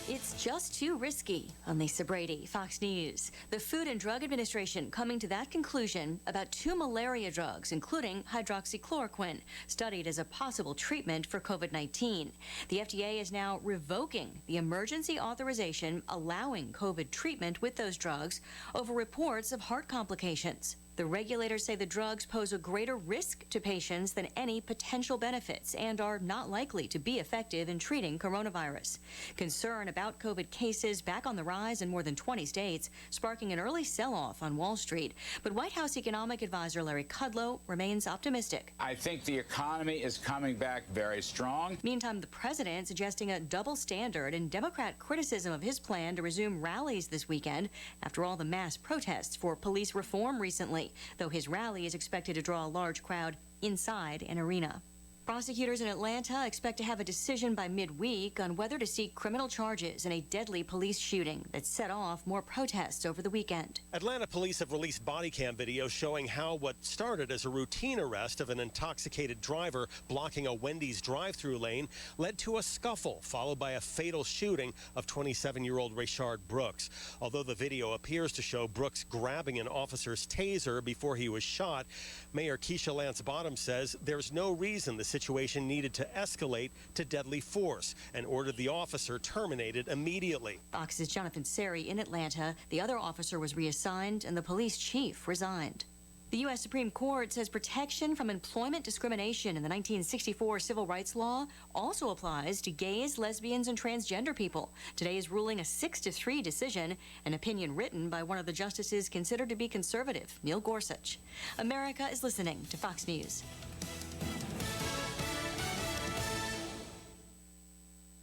It's just too risky. I'm Lisa Brady, Fox News. The Food and Drug Administration coming to that conclusion about 2 malaria drugs, including hydroxychloroquine, studied as a possible treatment for COVID-19. The FDA is now revoking the emergency authorization allowing COVID treatment with those drugs over reports of heart complications. The regulators say the drugs pose a greater risk to patients than any potential benefits and are not likely to be effective in treating coronavirus. Concern about COVID cases back on the rise in more than 20 states, sparking an early sell-off on Wall Street. But White House economic advisor Larry Kudlow remains optimistic. I think the economy is coming back very strong. Meantime, the president suggesting a double standard in Democrat criticism of his plan to resume rallies this weekend after all the mass protests for police reform recently, though his rally is expected to draw a large crowd inside an arena. Prosecutors in Atlanta expect to have a decision by midweek on whether to seek criminal charges in a deadly police shooting that set off more protests over the weekend. Atlanta police have released body cam video showing how what started as a routine arrest of an intoxicated driver blocking a Wendy's drive-through lane led to a scuffle, followed by a fatal shooting of 27-year-old Rayshard Brooks. Although the video appears to show Brooks grabbing an officer's taser before he was shot, Mayor Keisha Lance Bottoms says there's no reason the situation needed to escalate to deadly force and ordered the officer terminated immediately. Fox's Jonathan Seri in Atlanta. The other officer was reassigned and the police chief resigned. The U.S. Supreme Court says protection from employment discrimination in the 1964 Civil Rights Law also applies to gays, lesbians, and transgender people. Today is ruling a 6-3 decision, an opinion written by one of the justices considered to be conservative, Neil Gorsuch. America is listening to Fox News.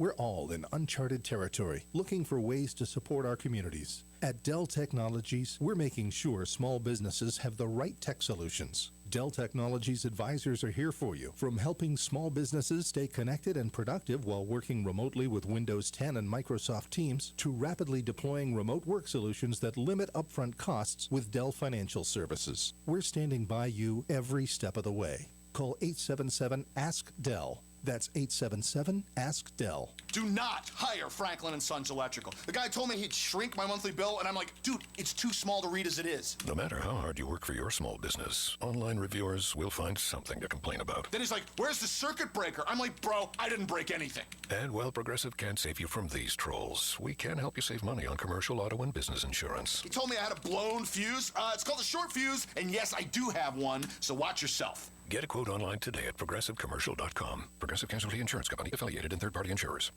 We're all in uncharted territory, looking for ways to support our communities. At Dell Technologies, we're making sure small businesses have the right tech solutions. Dell Technologies advisors are here for you, from helping small businesses stay connected and productive while working remotely with Windows 10 and Microsoft Teams, to rapidly deploying remote work solutions that limit upfront costs with Dell Financial Services. We're standing by you every step of the way. Call 877-ASK-DELL. That's 877-ASK-DELL. Do not hire Franklin & Sons Electrical. The guy told me he'd shrink my monthly bill, and I'm like, dude, it's too small to read as it is. No matter how hard you work for your small business, online reviewers will find something to complain about. Then he's like, where's the circuit breaker? I'm like, bro, I didn't break anything. And while Progressive can't save you from these trolls, we can help you save money on commercial auto and business insurance. He told me I had a blown fuse. It's called a short fuse, and yes, I do have one, so watch yourself. Get a quote online today at progressivecommercial.com. Progressive Casualty Insurance Company, affiliated and third-party insurers.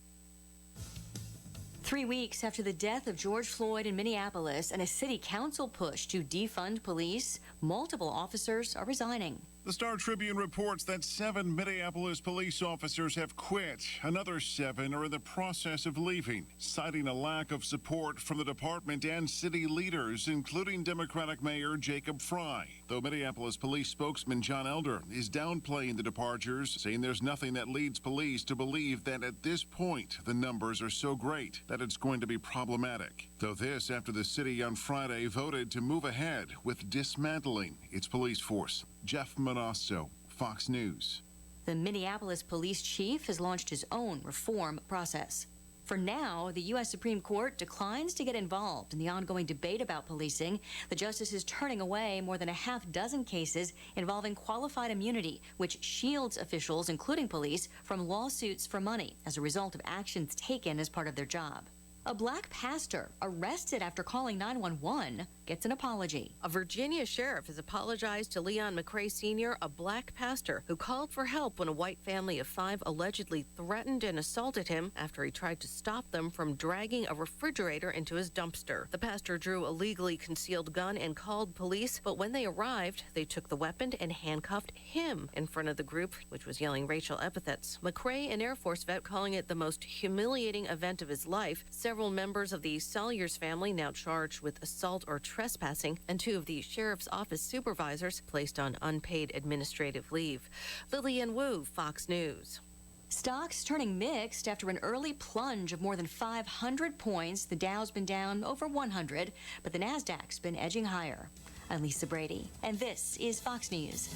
3 weeks after the death of George Floyd in Minneapolis and a city council push to defund police, multiple officers are resigning. The Star Tribune reports that 7 Minneapolis police officers have quit. Another 7 are in the process of leaving, citing a lack of support from the department and city leaders, including Democratic Mayor Jacob Fry. Though Minneapolis police spokesman John Elder is downplaying the departures, saying there's nothing that leads police to believe that at this point the numbers are so great that it's going to be problematic. Though this after the city on Friday voted to move ahead with dismantling its police force. Jeff Manasso, Fox News. The Minneapolis police chief has launched his own reform process. For now, the U.S. Supreme Court declines to get involved in the ongoing debate about policing. The justice is turning away more than a half dozen cases involving qualified immunity, which shields officials, including police, from lawsuits for money as a result of actions taken as part of their job. A black pastor arrested after calling 911 gets an apology. A Virginia sheriff has apologized to Leon McCrae Sr., a black pastor who called for help when a white family of 5 allegedly threatened and assaulted him after he tried to stop them from dragging a refrigerator into his dumpster. The pastor drew a legally concealed gun and called police, but when they arrived, they took the weapon and handcuffed him in front of the group, which was yelling racial epithets. McCrae, an Air Force vet, calling it the most humiliating event of his life. Several members of the Salyers family now charged with assault or trespassing, and 2 of the sheriff's office supervisors placed on unpaid administrative leave. Lillian Wu, Fox News. Stocks turning mixed after an early plunge of more than 500 points. The Dow's been down over 100, but the Nasdaq's been edging higher. I'm Lisa Brady, and this is Fox News.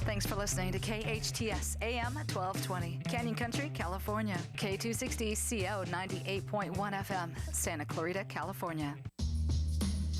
Thanks for listening to KHTS AM 1220, Canyon Country, California. K260CO 98.1 FM, Santa Clarita, California.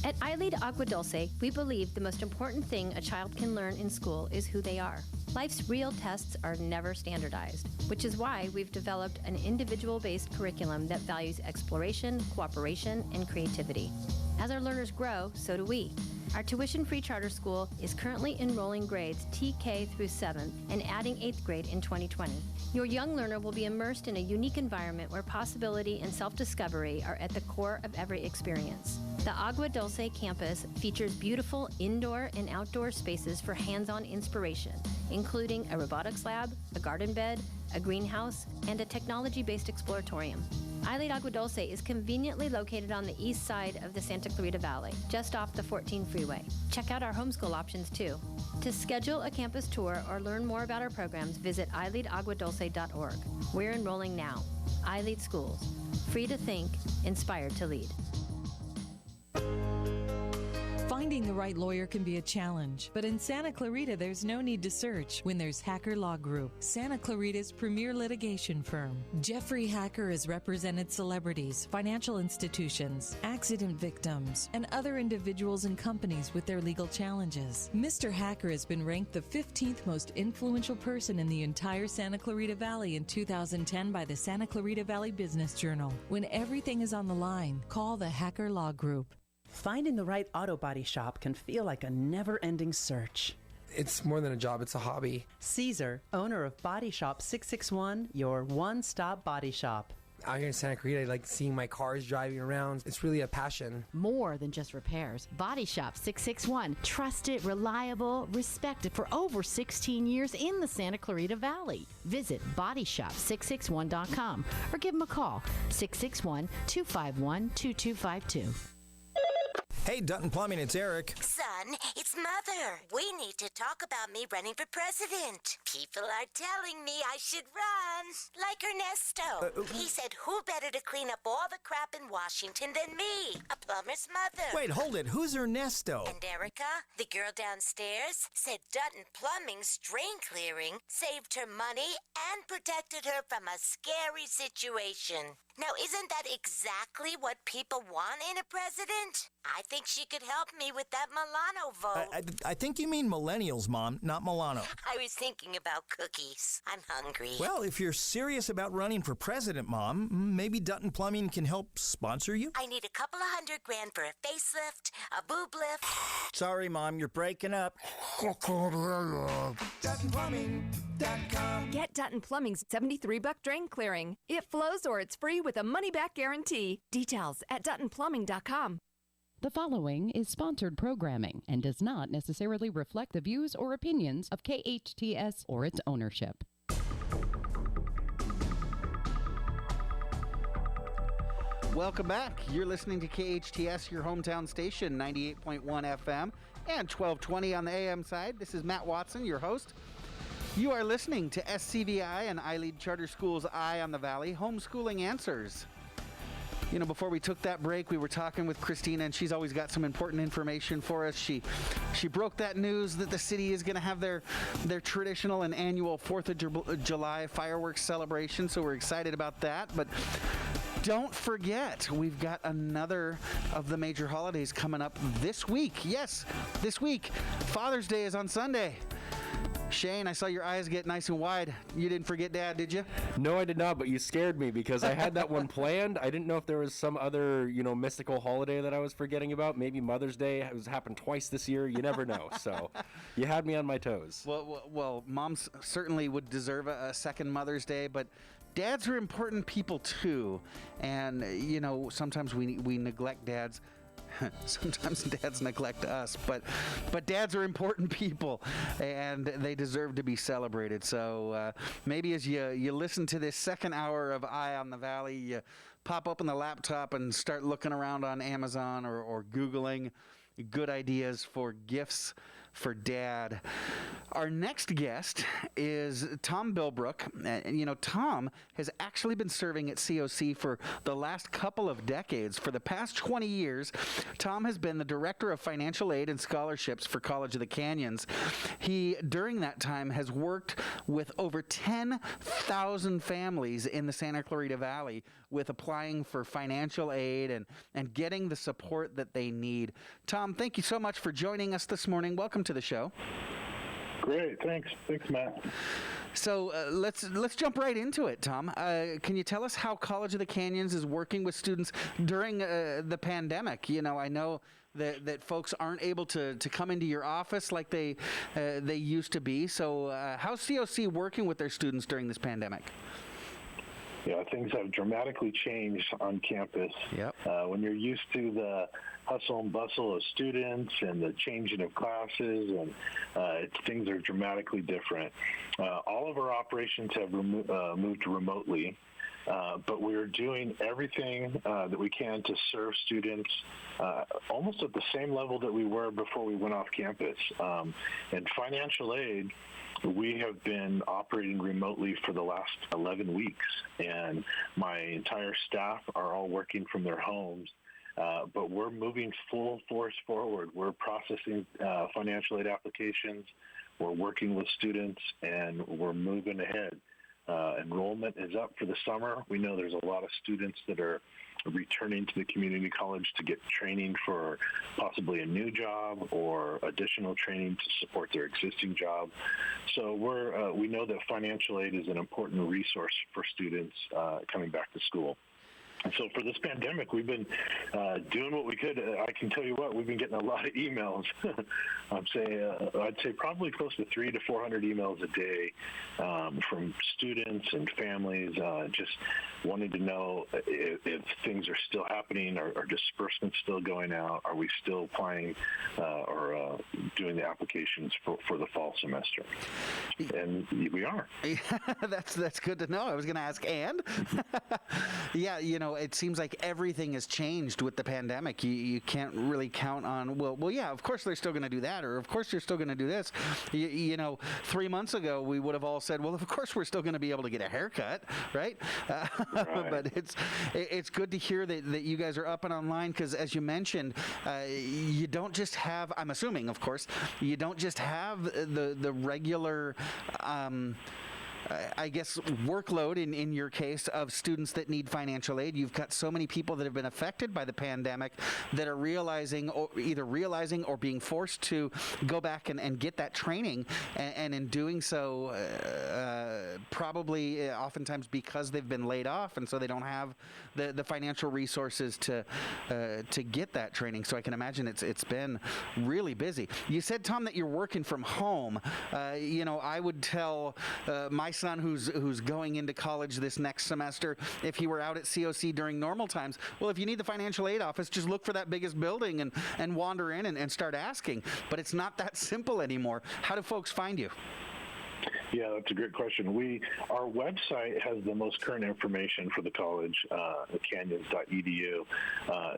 At iLead Agua Dulce, we believe the most important thing a child can learn in school is who they are. Life's real tests are never standardized, which is why we've developed an individual-based curriculum that values exploration, cooperation, and creativity. As our learners grow, so do we. Our tuition-free charter school is currently enrolling grades TK through 7th and adding 8th grade in 2020. Your young learner will be immersed in a unique environment where possibility and self-discovery are at the core of every experience. The Agua Dulce campus features beautiful indoor and outdoor spaces for hands-on inspiration, including a robotics lab, a garden bed, a greenhouse, and a technology-based exploratorium. iLead Agua Dulce is conveniently located on the east side of the Santa Clarita Valley, just off the 14 freeway. Check out our homeschool options too. To schedule a campus tour or learn more about our programs, visit iLeadAguadulce.org. We're enrolling now. iLead Schools. Free to think, inspired to lead. Finding the right lawyer can be a challenge, but in Santa Clarita, there's no need to search when there's Hacker Law Group, Santa Clarita's premier litigation firm. Jeffrey Hacker has represented celebrities, financial institutions, accident victims, and other individuals and companies with their legal challenges. Mr. Hacker has been ranked the 15th most influential person in the entire Santa Clarita Valley in 2010 by the Santa Clarita Valley Business Journal. When everything is on the line, call the Hacker Law Group. Finding the right auto body shop can feel like a never-ending search. It's more than a job, it's a hobby. Caesar, owner of Body Shop 661, your one-stop body shop. Out here in Santa Clarita, I like seeing my cars driving around. It's really a passion. More than just repairs. Body Shop 661, trusted, reliable, respected for over 16 years in the Santa Clarita Valley. Visit bodyshop661.com or give them a call, 661-251-2252. Hey, Dutton Plumbing, it's Eric. Son, it's Mother. We need to talk about me running for president. People are telling me I should run, like Ernesto. He said, who better to clean up all the crap in Washington than me, a plumber's mother. Wait, hold it. Who's Ernesto? And Erica, the girl downstairs, said Dutton Plumbing's drain clearing saved her money and protected her from a scary situation. Now, isn't that exactly what people want in a president? I think she could help me with that Milano vote. I think you mean millennials, Mom, not Milano. I was thinking about cookies. I'm hungry. Well, if you're serious about running for president, Mom, maybe Dutton Plumbing can help sponsor you? I need a couple of $100,000 for a facelift, a boob lift. Sorry, Mom, you're breaking up. DuttonPlumbing.com. Get Dutton Plumbing's $73 drain clearing. It flows or it's free with a money-back guarantee. Details at DuttonPlumbing.com. The following is sponsored programming and does not necessarily reflect the views or opinions of KHTS or its ownership. Welcome back. You're listening to KHTS, your hometown station, 98.1 FM and 1220 on the AM side. This is Matt Watson, your host. You are listening to SCVI and iLead Charter Schools Eye on the Valley, Homeschooling Answers. before we took that break, we were talking with Christina, and she's always got some important information for us. She broke that news that the city is going to have their traditional and annual 4th of July fireworks celebration, so we're excited about that. But don't forget, we've got another of the major holidays coming up this week. Yes, this week. Father's Day is on Sunday. Shane, I saw your eyes get nice and wide. You didn't forget Dad, did you? No, I did not, but you scared me because I had that one planned. I didn't know if there was some other, mystical holiday that I was forgetting about. Maybe Mother's Day has happened twice this year. You never know. So you had me on my toes. Well, moms certainly would deserve a second Mother's Day, but dads are important people too. And, sometimes we neglect dads. Sometimes dads neglect us, but dads are important people, and they deserve to be celebrated. So maybe as you listen to this second hour of Eye on the Valley, you pop open the laptop and start looking around on Amazon or Googling good ideas for gifts for Dad. Our next guest is Tom Bilbrook. And, Tom has actually been serving at COC for the last couple of decades. For the past 20 years, Tom has been the Director of Financial Aid and Scholarships for College of the Canyons. He, during that time, has worked with over 10,000 families in the Santa Clarita Valley with applying for financial aid and getting the support that they need. Tom, thank you so much for joining us this morning. Welcome to the show. Great, thanks, Matt. So let's jump right into it, Tom. Can you tell us how College of the Canyons is working with students during the pandemic? I know that folks aren't able to come into your office like they used to be. So how's COC working with their students during this pandemic? Yeah, things have dramatically changed on campus. Yep. When you're used to the hustle and bustle of students and the changing of classes, and things are dramatically different. All of our operations have moved remotely, but we're doing everything that we can to serve students almost at the same level that we were before we went off campus. And financial aid, we have been operating remotely for the last 11 weeks, and my entire staff are all working from their homes. But we're moving full force forward. We're processing financial aid applications. We're working with students, and we're moving ahead. Enrollment is up for the summer. We know there's a lot of students that are returning to the community college to get training for possibly a new job or additional training to support their existing job. So we know that financial aid is an important resource for students coming back to school. And so for this pandemic, we've been doing what we could. I can tell you what, we've been getting a lot of emails. I'd say probably close to 300 to 400 emails a day from students and families just wanting to know if things are still happening, are disbursements still going out, are we still applying or doing the applications for the fall semester. And we are. That's good to know. I was going to ask, and? Yeah, it seems like everything has changed with the pandemic. You can't really count on, well, yeah, of course they're still going to do that, or of course you're still going to do this. 3 months ago, we would have all said, well, of course we're still going to be able to get a haircut, right? Right. But it's good to hear that you guys are up and online, because as you mentioned, you don't just have, I'm assuming, of course, you don't just have the regular I guess, workload in your case of students that need financial aid. You've got so many people that have been affected by the pandemic that are either realizing or being forced to go back and get that training, and in doing so, probably oftentimes because they've been laid off, and so they don't have the financial resources to get that training. So I can imagine it's been really busy. You said, Tom, that you're working from home. I would tell my son who's going into college this next semester, if he were out at COC during normal times, well, if you need the financial aid office, just look for that biggest building and wander in and start asking. But it's not that simple anymore. How do folks find you? Yeah, that's a great question. Our website has the most current information for the college, canyons.edu.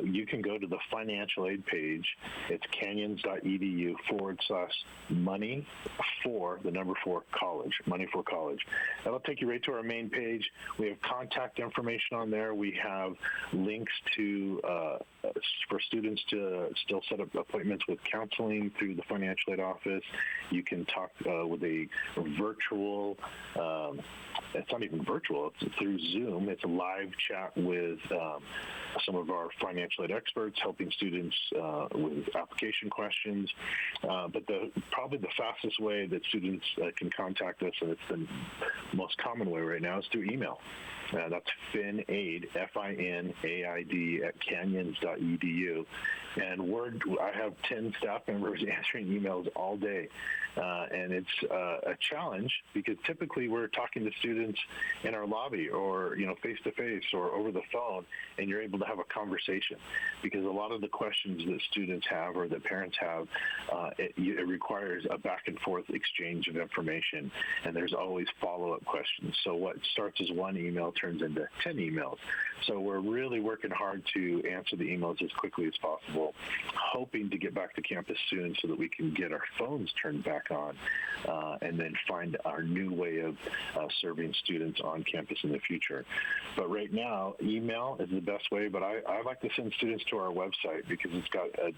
You can go to the financial aid page. It's canyons.edu/money for the number 4 college, money for college. That'll take you right to our main page. We have contact information on there. We have links to for students to still set up appointments with counseling through the financial aid office. You can talk with a virtual, it's not even virtual, it's through Zoom. It's a live chat with some of our financial aid experts helping students with application questions. But probably the fastest way that students can contact us, and it's the most common way right now, is through email. That's FINAID, FINAID @canyons.edu. And I have 10 staff members answering emails all day. And it's a challenge because typically we're talking to students in our lobby or, face-to-face or over the phone, and you're able to have a conversation because a lot of the questions that students have or that parents have, it requires a back-and-forth exchange of information, and there's always follow-up questions. So what starts as one email turns into 10 emails. So we're really working hard to answer the emails as quickly as possible, hoping to get back to campus soon so that we can get our phones turned back on and then find our new way of serving students on campus in the future. But right now, email is the best way, but I like to send students to our website because it's got a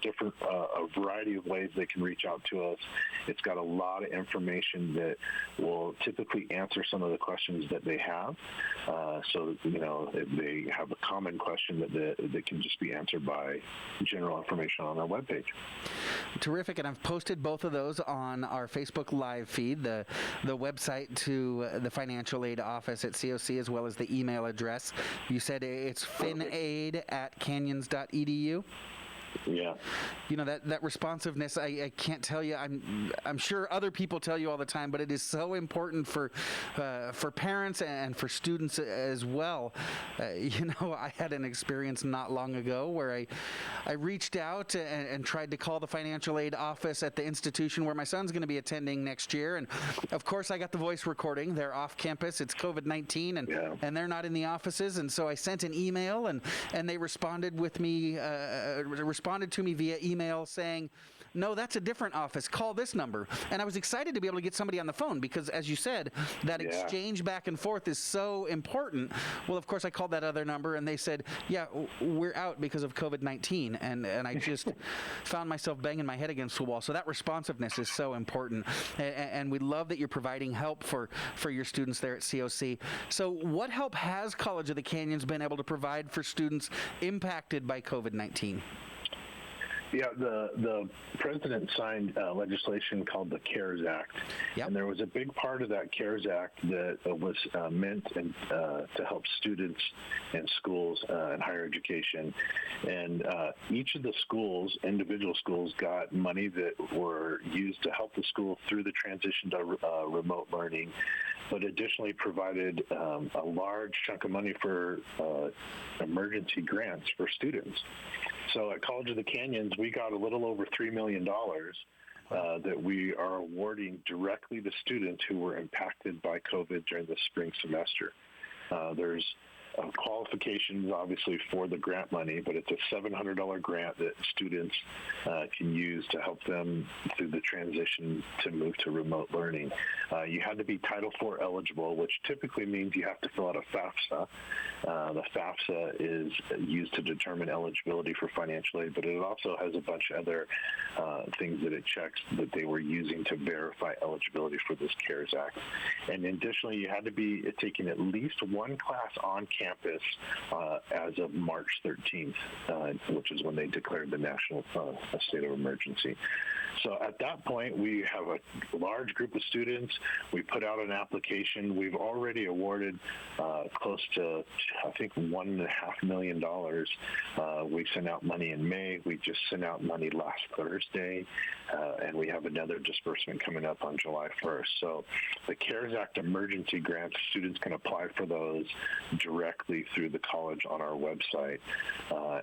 variety of ways they can reach out to us. It's got a lot of information that will typically answer some of the questions that they have. So, if they have a common question that can just be answered by general information on our webpage. Terrific, and I've posted both of those on our Facebook Live feed, the website to the financial aid office at COC, as well as the email address. You said it's finaid@canyons.edu? Yeah. That responsiveness, I can't tell you. I'm sure other people tell you all the time, but it is so important for parents and for students as well. I had an experience not long ago where I reached out and tried to call the financial aid office at the institution where my son's going to be attending next year, and of course I got the voice recording. They're off campus. It's COVID-19, and they're not in the offices, and so I sent an email, and they responded to me via email saying, no, that's a different office. Call this number. And I was excited to be able to get somebody on the phone because, as you said, that exchange back and forth is so important. Well, of course, I called that other number, and they said, yeah, we're out because of COVID-19. And I just found myself banging my head against the wall. So that responsiveness is so important. And we love that you're providing help for your students there at COC. So what help has College of the Canyons been able to provide for students impacted by COVID-19? Yeah, the president signed legislation called the CARES Act, and there was a big part of that CARES Act that was meant to help students in schools and higher education. And each of the schools, individual schools, got money that were used to help the school through the transition to remote learning, but additionally provided a large chunk of money for emergency grants for students. So at College of the Canyons, we got a little over $3 million that we are awarding directly to students who were impacted by COVID during the spring semester. There's qualifications, obviously, for the grant money, but it's a $700 grant that students can use to help them through the transition to move to remote learning. You had to be Title IV eligible, which typically means you have to fill out a FAFSA. The FAFSA is used to determine eligibility for financial aid, but it also has a bunch of other things that it checks that they were using to verify eligibility for this CARES Act. And additionally, you had to be taking at least one class on campus as of March 13th, which is when they declared the national state of emergency. So at that point, we have a large group of students. We put out an application. We've already awarded close to, I think, $1.5 million. We sent out money in May. We just sent out money last Thursday, and we have another disbursement coming up on July 1st. So the CARES Act emergency grants, students can apply for those directly through the college on our website,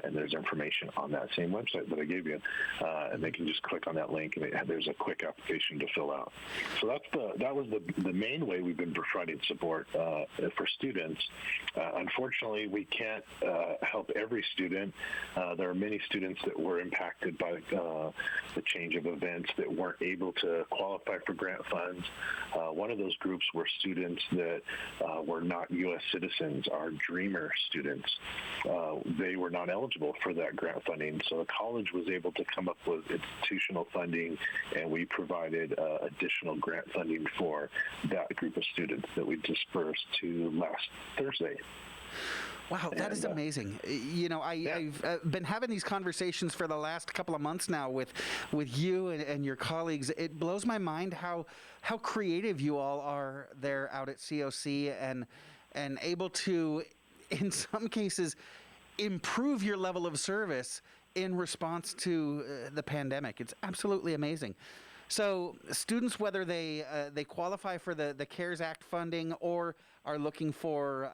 and there's information on that same website that I gave you, and they can just click on that link link, and there's a quick application to fill out. So that was the main way we've been providing support for students. Unfortunately, we can't help every student. There are many students that were impacted by the change of events that weren't able to qualify for grant funds. One of those groups were students that were not U.S. citizens, our Dreamer students. They were not eligible for that grant funding, so the college was able to come up with institutional funding, and we provided additional grant funding for that group of students that we dispersed to last Thursday. Wow, that is amazing. I've been having these conversations for the last couple of months now with you and your colleagues. It blows my mind how creative you all are there out at COC and able to, in some cases, improve your level of service in response to the pandemic. It's absolutely amazing. So students, whether they qualify for the CARES Act funding or are looking for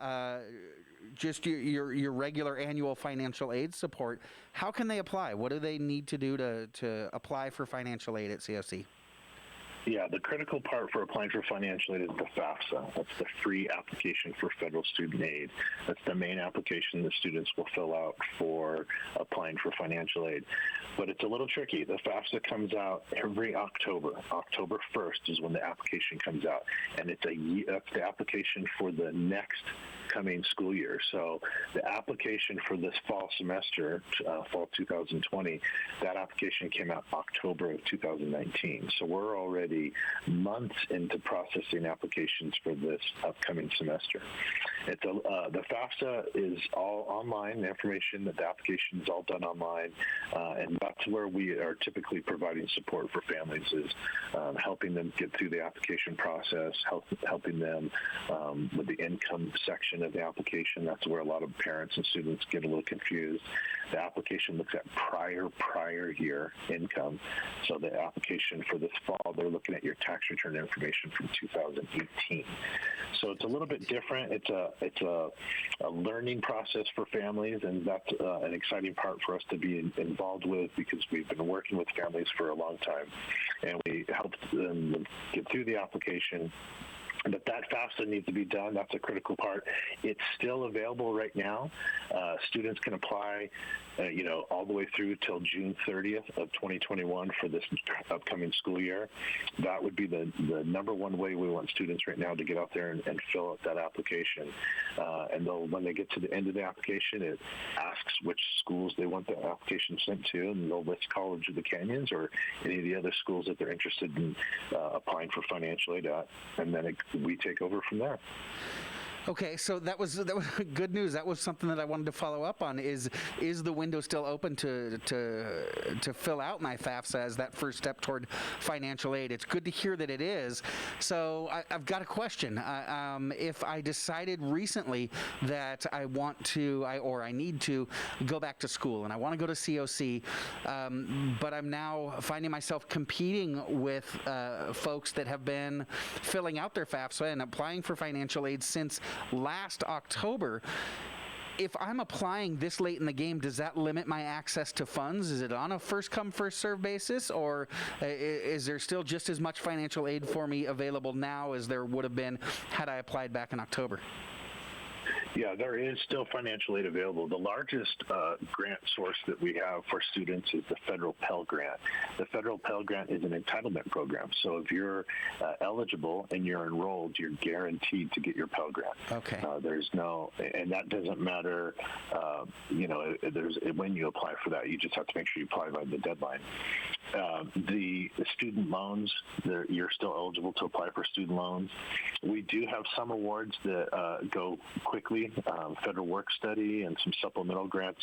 just your regular annual financial aid support, how can they apply? What do they need to do to apply for financial aid at COC? Yeah, the critical part for applying for financial aid is the FAFSA. That's the free application for federal student aid. That's the main application that students will fill out for applying for financial aid. But it's a little tricky. The FAFSA comes out every October. October 1st is when the application comes out, and that's the application for the next coming school year. So the application for this fall semester, fall 2020, that application came out October of 2019. So we're already months into processing applications for this upcoming semester. The FAFSA is all online. The information, the application is all done online, and that's where we are typically providing support for families, is helping them get through the application process, helping them with the income section of the application. That's where a lot of parents and students get a little confused. The application looks at prior year income. So the application for this fall, they're looking at your tax return information from 2018. So it's a little bit different. It's a learning process for families, and that's an exciting part for us to be involved with, because we've been working with families for a long time, and we help them get through the application. But that FAFSA needs to be done. That's a critical part. It's still available right now. Students can apply, all the way through till June 30th of 2021 for this upcoming school year. That would be the number one way we want students right now to get out there and fill out that application. And when they get to the end of the application, it asks which schools they want the application sent to, and they'll list College of the Canyons or any of the other schools that they're interested in applying for financial aid at, and then we take over from there. Okay, so that was good news. That was something that I wanted to follow up on. Is the window still open to fill out my FAFSA as that first step toward financial aid? It's good to hear that it is. So I've got a question. If I decided recently that I want to, or I need to go back to school and I want to go to COC, but I'm now finding myself competing with folks that have been filling out their FAFSA and applying for financial aid since last October. If I'm applying this late in the game, does that limit my access to funds? Is it on a first come, first serve basis, or is there still just as much financial aid for me available now as there would have been had I applied back in October? Yeah, there is still financial aid available. The largest grant source that we have for students is the federal Pell Grant. The federal Pell Grant is an entitlement program. So if you're eligible and you're enrolled, you're guaranteed to get your Pell Grant. Okay. And that doesn't matter, when you apply for that, you just have to make sure you apply by the deadline. The student loans, you're still eligible to apply for student loans. We do have some awards that go quickly. Federal Work Study and some supplemental grants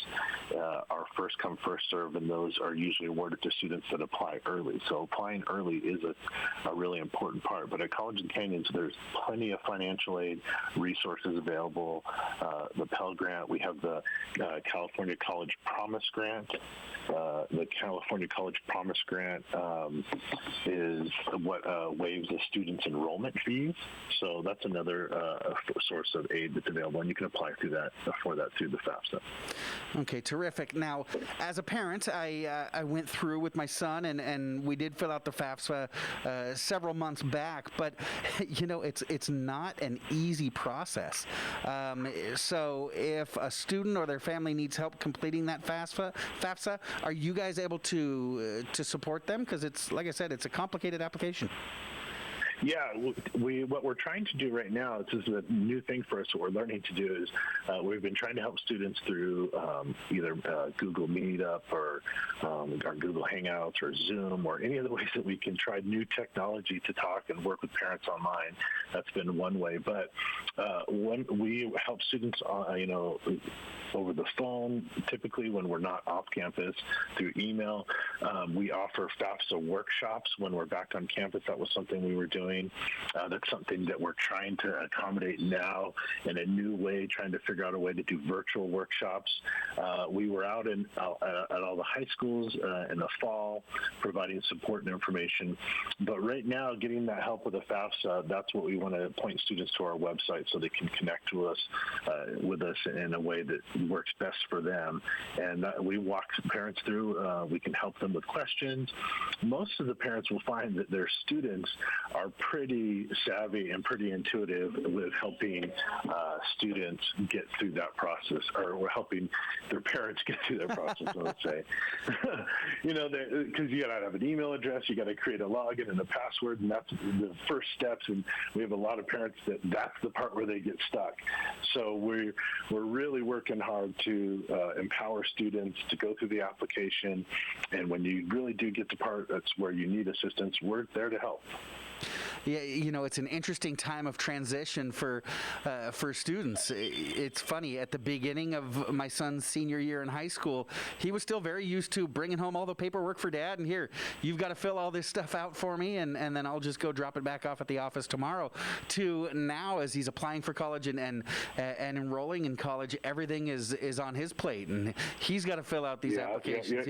are first come, first serve, and those are usually awarded to students that apply early. So applying early is a really important part. But at College of the Canyons, there's plenty of financial aid resources available. The Pell Grant, we have the California College Promise Grant. The California College Promise Grant is what waives the students' enrollment fees. So that's another source of aid that's available. and you can apply through that through the FAFSA. Okay, terrific. Now, as a parent, I went through with my son, and we did fill out the FAFSA several months back, but it's not an easy process. So if a student or their family needs help completing that FAFSA, are you guys able to support them? Because it's, like I said, it's a complicated application. Yeah, what we're trying to do right now, this is a new thing for us. What we're learning to do is we've been trying to help students through either Google Meetup or our Google Hangouts or Zoom or any of the ways that we can try new technology to talk and work with parents online. That's been one way. But when we help students, over the phone, typically when we're not off campus, through email. We offer FAFSA workshops when we're back on campus. That was something we were doing. That's something that we're trying to accommodate now in a new way, trying to figure out a way to do virtual workshops. We were out at all the high schools in the fall, providing support and information. But right now, getting that help with the FAFSA, that's what we want to point students to our website so they can connect to us with us in a way that works best for them. And we walk parents through. We can help them with questions. Most of the parents will find that their students are pretty savvy and pretty intuitive with helping students get through that process, or we're helping their parents get through that process, I would say. Because you got to have an email address, you got to create a login and a password, and that's the first steps. And we have a lot of parents that's the part where they get stuck. So we're really working hard to empower students to go through the application. And when you really do get the part that's where you need assistance, we're there to help. Yeah, it's an interesting time of transition for students. It's funny, at the beginning of my son's senior year in high school, he was still very used to bringing home all the paperwork for Dad, and here, you've got to fill all this stuff out for me, and then I'll just go drop it back off at the office tomorrow. To now, as he's applying for college and enrolling in college, everything is on his plate, and he's got to fill out these applications.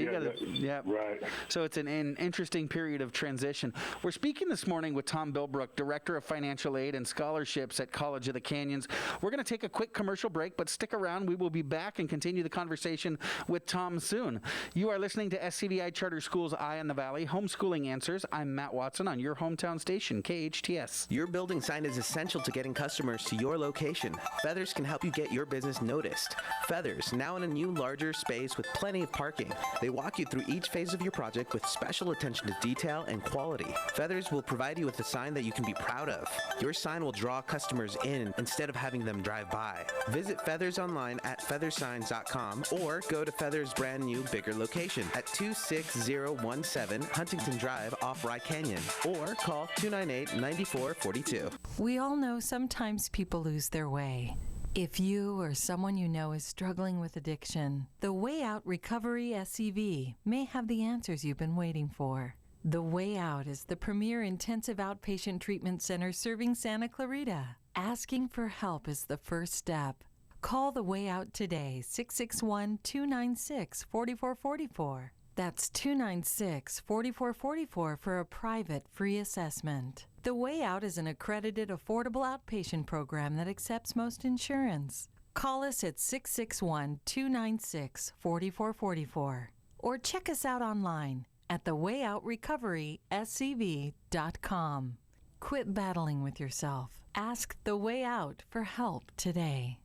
Right. So it's an interesting period of transition. We're speaking this morning with Tom Bilbrook, Director of Financial Aid and Scholarships at College of the Canyons. We're going to take a quick commercial break, but stick around. We will be back and continue the conversation with Tom soon. You are listening to SCVI Charter Schools Eye on the Valley, Homeschooling Answers. I'm Matt Watson on your hometown station, KHTS. Your building sign is essential to getting customers to your location. Feathers can help you get your business noticed. Feathers, now in a new, larger space with plenty of parking. They walk you through each phase of your project with special attention to detail and quality. Feathers will provide you with a sign that you can be proud of. Your sign will draw customers in instead of having them drive by. Visit Feathers online at feathersigns.com or go to Feathers' brand new, bigger location at 26017 Huntington Drive off Rye Canyon or call 298-9442. We all know sometimes people lose their way. If you or someone you know is struggling with addiction, the Way Out Recovery SCV may have the answers you've been waiting for. The Way Out is the premier intensive outpatient treatment center serving Santa Clarita. Asking for help is the first step. Call The Way Out today, 661-296-4444. That's 296-4444 for a private free assessment. The Way Out is an accredited, affordable outpatient program that accepts most insurance. Call us at 661-296-4444 or check us out online at thewayoutrrecoveryscv.com. Quit battling with yourself. Ask The Way Out for help today.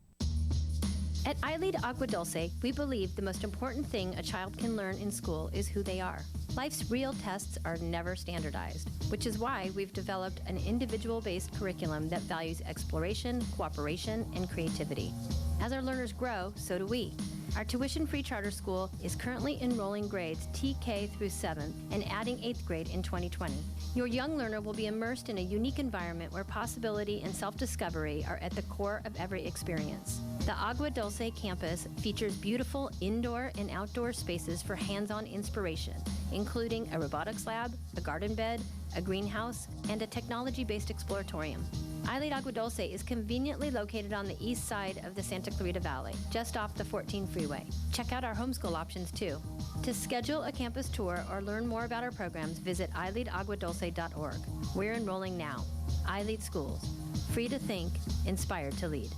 At iLead Agua Dulce, we believe the most important thing a child can learn in school is who they are. Life's real tests are never standardized, which is why we've developed an individual-based curriculum that values exploration, cooperation, and creativity. As our learners grow, so do we. Our tuition-free charter school is currently enrolling grades TK through 7th and adding 8th grade in 2020. Your young learner will be immersed in a unique environment where possibility and self-discovery are at the core of every experience. The Agua Dulce campus features beautiful indoor and outdoor spaces for hands-on inspiration, including a robotics lab, a garden bed, a greenhouse, and a technology-based exploratorium. iLead Agua Dulce is conveniently located on the east side of the Santa Clarita Valley, just off the 14 freeway. Check out our homeschool options too. To schedule a campus tour or learn more about our programs, visit iLeadAguadulce.org. We're enrolling now. iLead Schools. Free to think, inspired to lead.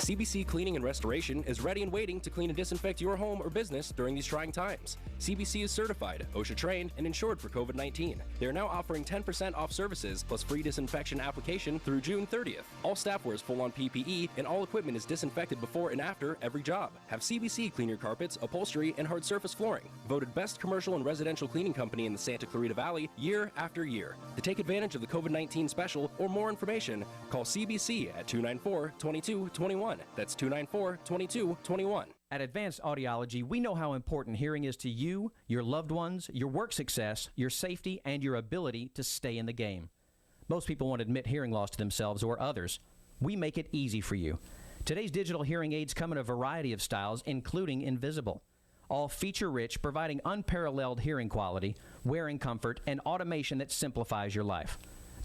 Cbc Cleaning and Restoration is ready and waiting to clean and disinfect your home or business during these trying times. CBC is certified, OSHA trained, and insured for COVID-19. They are now offering 10% off services plus free disinfection application through June 30th. All staff wears full-on PPE, and all equipment is disinfected before and after every job. Have CBC clean your carpets, upholstery, and hard surface flooring. Voted best commercial and residential cleaning company in the Santa Clarita Valley year after year. To take advantage of the COVID-19 special or more information, call CBC at 294-2221. That's 294-2221. At Advanced Audiology, we know how important hearing is to you, your loved ones, your work success, your safety, and your ability to stay in the game. Most people won't admit hearing loss to themselves or others. We make it easy for you. Today's digital hearing aids come in a variety of styles, including invisible. All feature-rich, providing unparalleled hearing quality, wearing comfort, and automation that simplifies your life.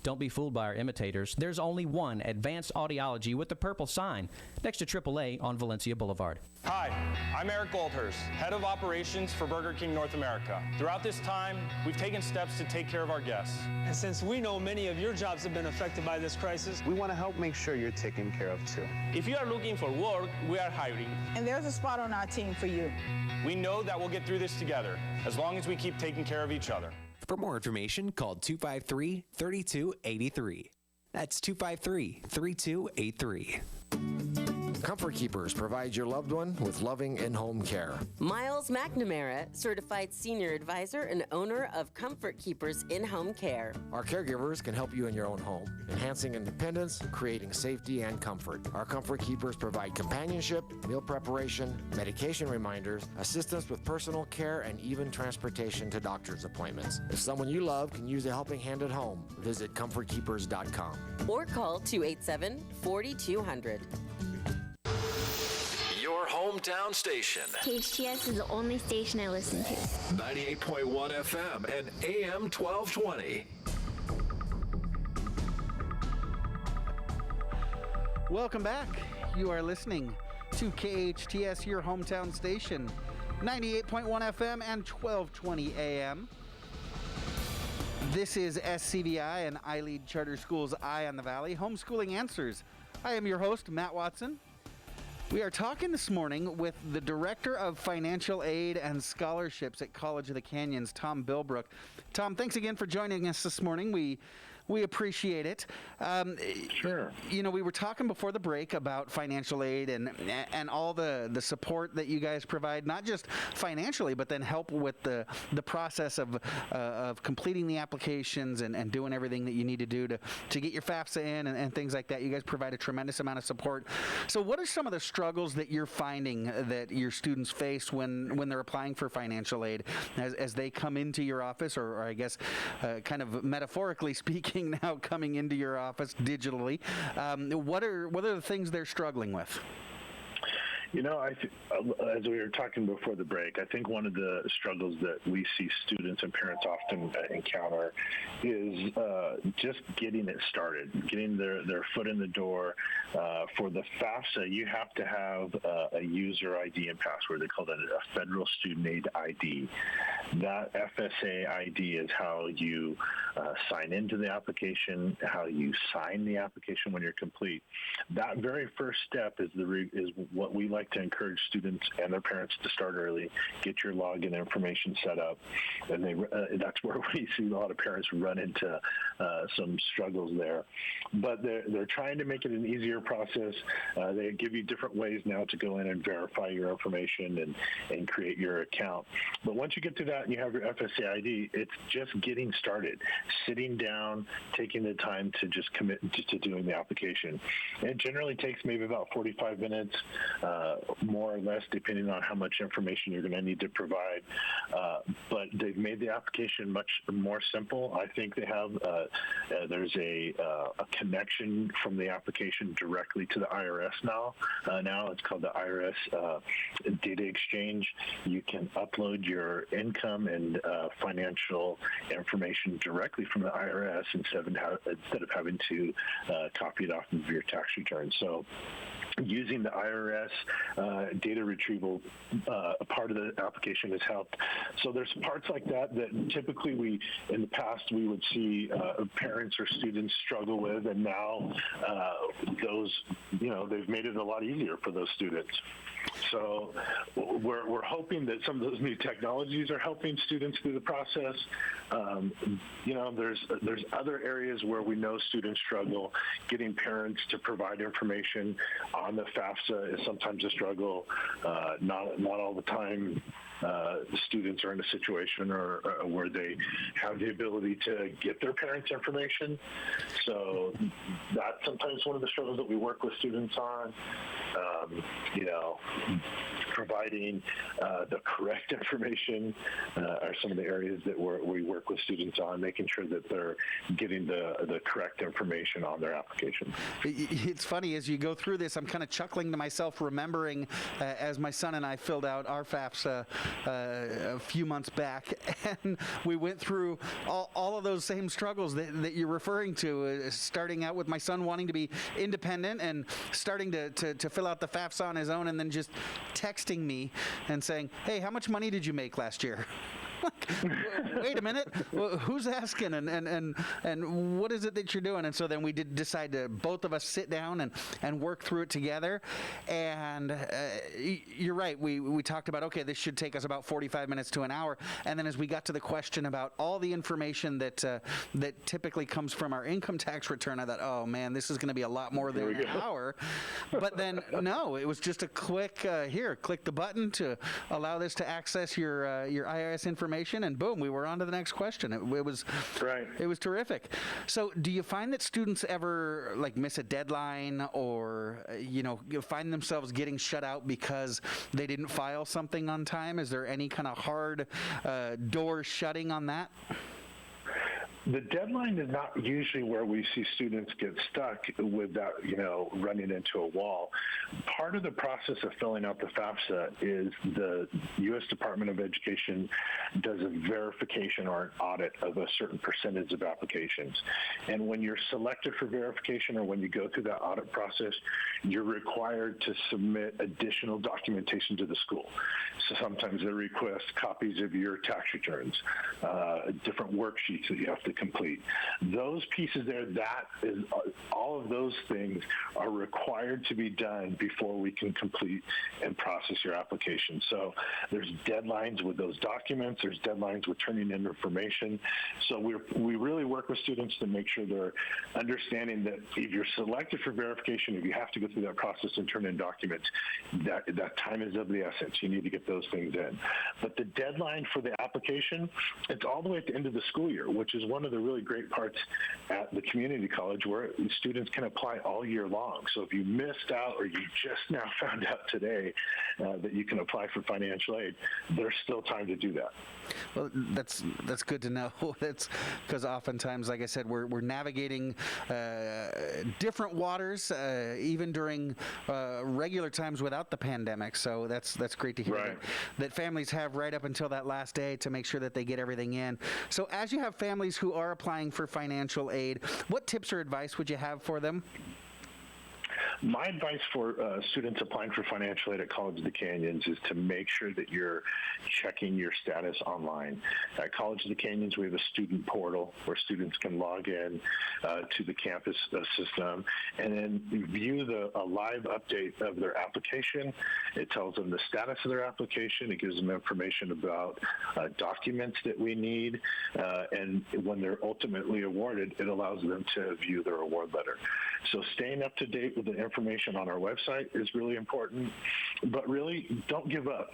Don't be fooled by our imitators. There's only one Advanced Audiology with the purple sign next to AAA on Valencia Boulevard. Hi, I'm Eric Goldhurst, Head of Operations for Burger King North America. Throughout this time, we've taken steps to take care of our guests. And since we know many of your jobs have been affected by this crisis, we want to help make sure you're taken care of too. If you are looking for work, we are hiring. And there's a spot on our team for you. We know that we'll get through this together, as long as we keep taking care of each other. For more information, call 253-3283. That's 253-3283. Comfort Keepers provides your loved one with loving in-home care. Miles McNamara, certified senior advisor and owner of Comfort Keepers in-home care. Our caregivers can help you in your own home, enhancing independence, creating safety and comfort. Our Comfort Keepers provide companionship, meal preparation, medication reminders, assistance with personal care, and even transportation to doctor's appointments. If someone you love can use a helping hand at home, visit comfortkeepers.com. Or call 287-4200. Your hometown station. KHTS is the only station I listen to. 98.1 FM and AM 1220. Welcome back. You are listening to KHTS, your hometown station. 98.1 FM and 1220 AM. This is SCVI and iLead Charter Schools Eye on the Valley, Homeschooling Answers. I am your host, Matt Watson. We are talking this morning with the Director of Financial Aid and Scholarships at College of the Canyons, Tom Bilbrook. Tom, thanks again for joining us this morning. We appreciate it. Sure. You know, we were talking before the break about financial aid and all the support that you guys provide, not just financially, but then help with the process of completing the applications and doing everything that you need to do to get your FAFSA in and things like that. You guys provide a tremendous amount of support. So what are some of the struggles that you're finding that your students face when they're applying for financial aid as they come into your office, or I guess kind of metaphorically speaking, now coming into your office digitally? What are the things they're struggling with? You know, as we were talking before the break, I think one of the struggles that we see students and parents often encounter is just getting it started, getting their foot in the door. For the FAFSA, you have to have a user ID and password. They call that a Federal Student Aid ID. That FSA ID is how you sign into the application, how you sign the application when you're complete. That very first step is what we like to encourage students and their parents to start early, get your login information set up, and that's where we see a lot of parents run into some struggles there. But they're trying to make it an easier process. They give you different ways now to go in and verify your information and create your account. But once you get to that and you have your FSA ID, it's just getting started, sitting down, taking the time to just commit to doing the application. And it generally takes maybe about 45 minutes, more or less, depending on how much information you're going to need to provide. But they've made the application much more simple. I think they have, there's a connection from the application directly to the IRS now. Now it's called the IRS Data Exchange. You can upload your income and financial information directly from the IRS instead of having to copy it off of your tax return. So using the IRS data retrieval part of the application has helped. So there's parts like that typically in the past we would see parents or students struggle with, and now those, they've made it a lot easier for those students. So we're hoping that some of those new technologies are helping students through the process. There's other areas where we know students struggle. Getting parents to provide information on the FAFSA is sometimes a struggle. Not all the time. Students are in a situation or where they have the ability to get their parents' information. So that's sometimes one of the struggles that we work with students on. Providing the correct information are some of the areas that we work with students on, making sure that they're getting the correct information on their application. It's funny, as you go through this, I'm kind of chuckling to myself, remembering as my son and I filled out our FAFSA a few months back, and we went through all of those same struggles that you're referring to, starting out with my son wanting to be independent and starting to fill out the FAFSA on his own, and then just texting me and saying, hey, how much money did you make last year? Wait a minute, who's asking, and what is it that you're doing? And so then we did decide to both of us sit down and work through it together. And you're right, we talked about, okay, this should take us about 45 minutes to an hour. And then as we got to the question about all the information that typically comes from our income tax return, I thought, oh man, this is going to be a lot more than an hour. But then no, it was just a quick click the button to allow this to access your IRS information, and boom, we were on to the next question. It was right. It was terrific. So do you find that students ever miss a deadline, or find themselves getting shut out because they didn't file something on time? Is there any kind of hard door shutting on that? The deadline is not usually where we see students get stuck with that, running into a wall. Part of the process of filling out the FAFSA is the U.S. Department of Education does a verification or an audit of a certain percentage of applications. And when you're selected for verification, or when you go through that audit process, you're required to submit additional documentation to the school. So sometimes they request copies of your tax returns, different worksheets that you have to complete. Those pieces there, all of those things are required to be done before we can complete and process your application. So there's deadlines with those documents, there's deadlines with turning in information. So we really work with students to make sure they're understanding that if you're selected for verification, if you have to go through that process and turn in documents, that time is of the essence. You need to get those things in. But the deadline for the application, it's all the way at the end of the school year, which is one of the really great parts at the community college, where students can apply all year long. So if you missed out, or you just now found out today that you can apply for financial aid, there's still time to do that. Well, that's good to know. That's because oftentimes, like I said, we're navigating different waters, even during regular times without the pandemic. So that's great to hear that families have right up until that last day to make sure that they get everything in. So as you have families who are applying for financial aid, what tips or advice would you have for them? My advice for students applying for financial aid at College of the Canyons is to make sure that you're checking your status online. At College of the Canyons, we have a student portal where students can log in to the campus system and then view a live update of their application. It tells them the status of their application. It gives them information about documents that we need. And when they're ultimately awarded, it allows them to view their award letter. So staying up to date with the information on our website is really important, but really don't give up.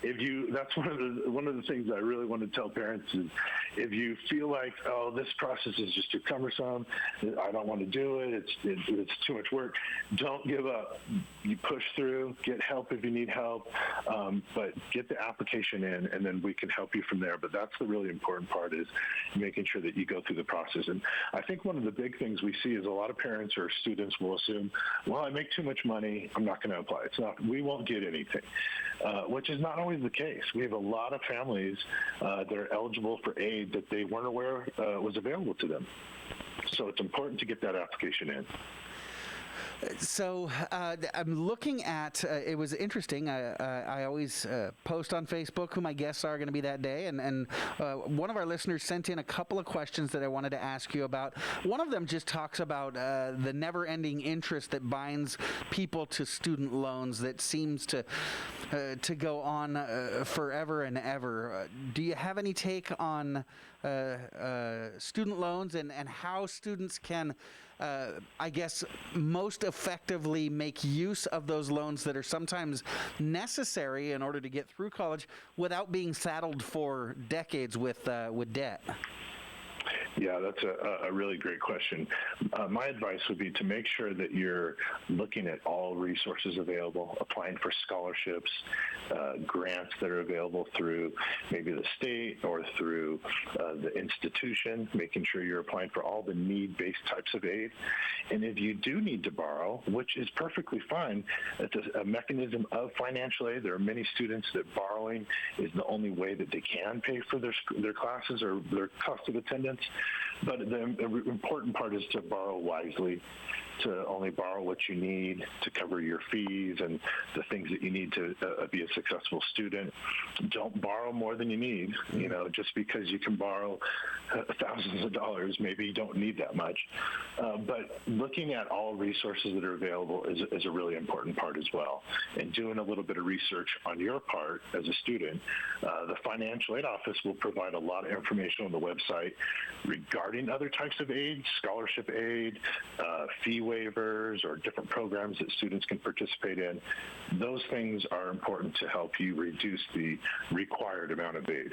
That's one of the things I really want to tell parents is, if you feel like, oh, this process is just too cumbersome, I don't want to do it, it's too much work, don't give up. You push through, get help if you need help, but get the application in, and then we can help you from there. But that's the really important part, is making sure that you go through the process. And I think one of the big things we see is a lot of parents or students will assume, well, I make too much money, I'm not going to apply. It's not, we won't get anything, which is not always the case. We have a lot of families that are eligible for aid that they weren't aware was available to them. So it's important to get that application in. So I'm looking at, it was interesting. I always post on Facebook who my guests are going to be that day. And one of our listeners sent in a couple of questions that I wanted to ask you about. One of them just talks about the never-ending interest that binds people to student loans that seems to go on forever and ever. Do you have any take on student loans and how students can, I guess, most effectively make use of those loans that are sometimes necessary in order to get through college without being saddled for decades with debt? Yeah, that's a really great question. My advice would be to make sure that you're looking at all resources available, applying for scholarships, grants that are available through maybe the state or through the institution, making sure you're applying for all the need-based types of aid. And if you do need to borrow, which is perfectly fine, it's a mechanism of financial aid. There are many students that borrowing is the only way that they can pay for their classes or their cost of attendance. But the important part is to borrow wisely, to only borrow what you need to cover your fees and the things that you need to be a successful student. Don't borrow more than you need. You know, just because you can borrow thousands of dollars, maybe you don't need that much. But looking at all resources that are available is a really important part as well. And doing a little bit of research on your part as a student, the Financial Aid Office will provide a lot of information on the website regarding other types of aid, scholarship aid, fee waivers, or different programs that students can participate in. Those things are important to help you reduce the required amount of aid.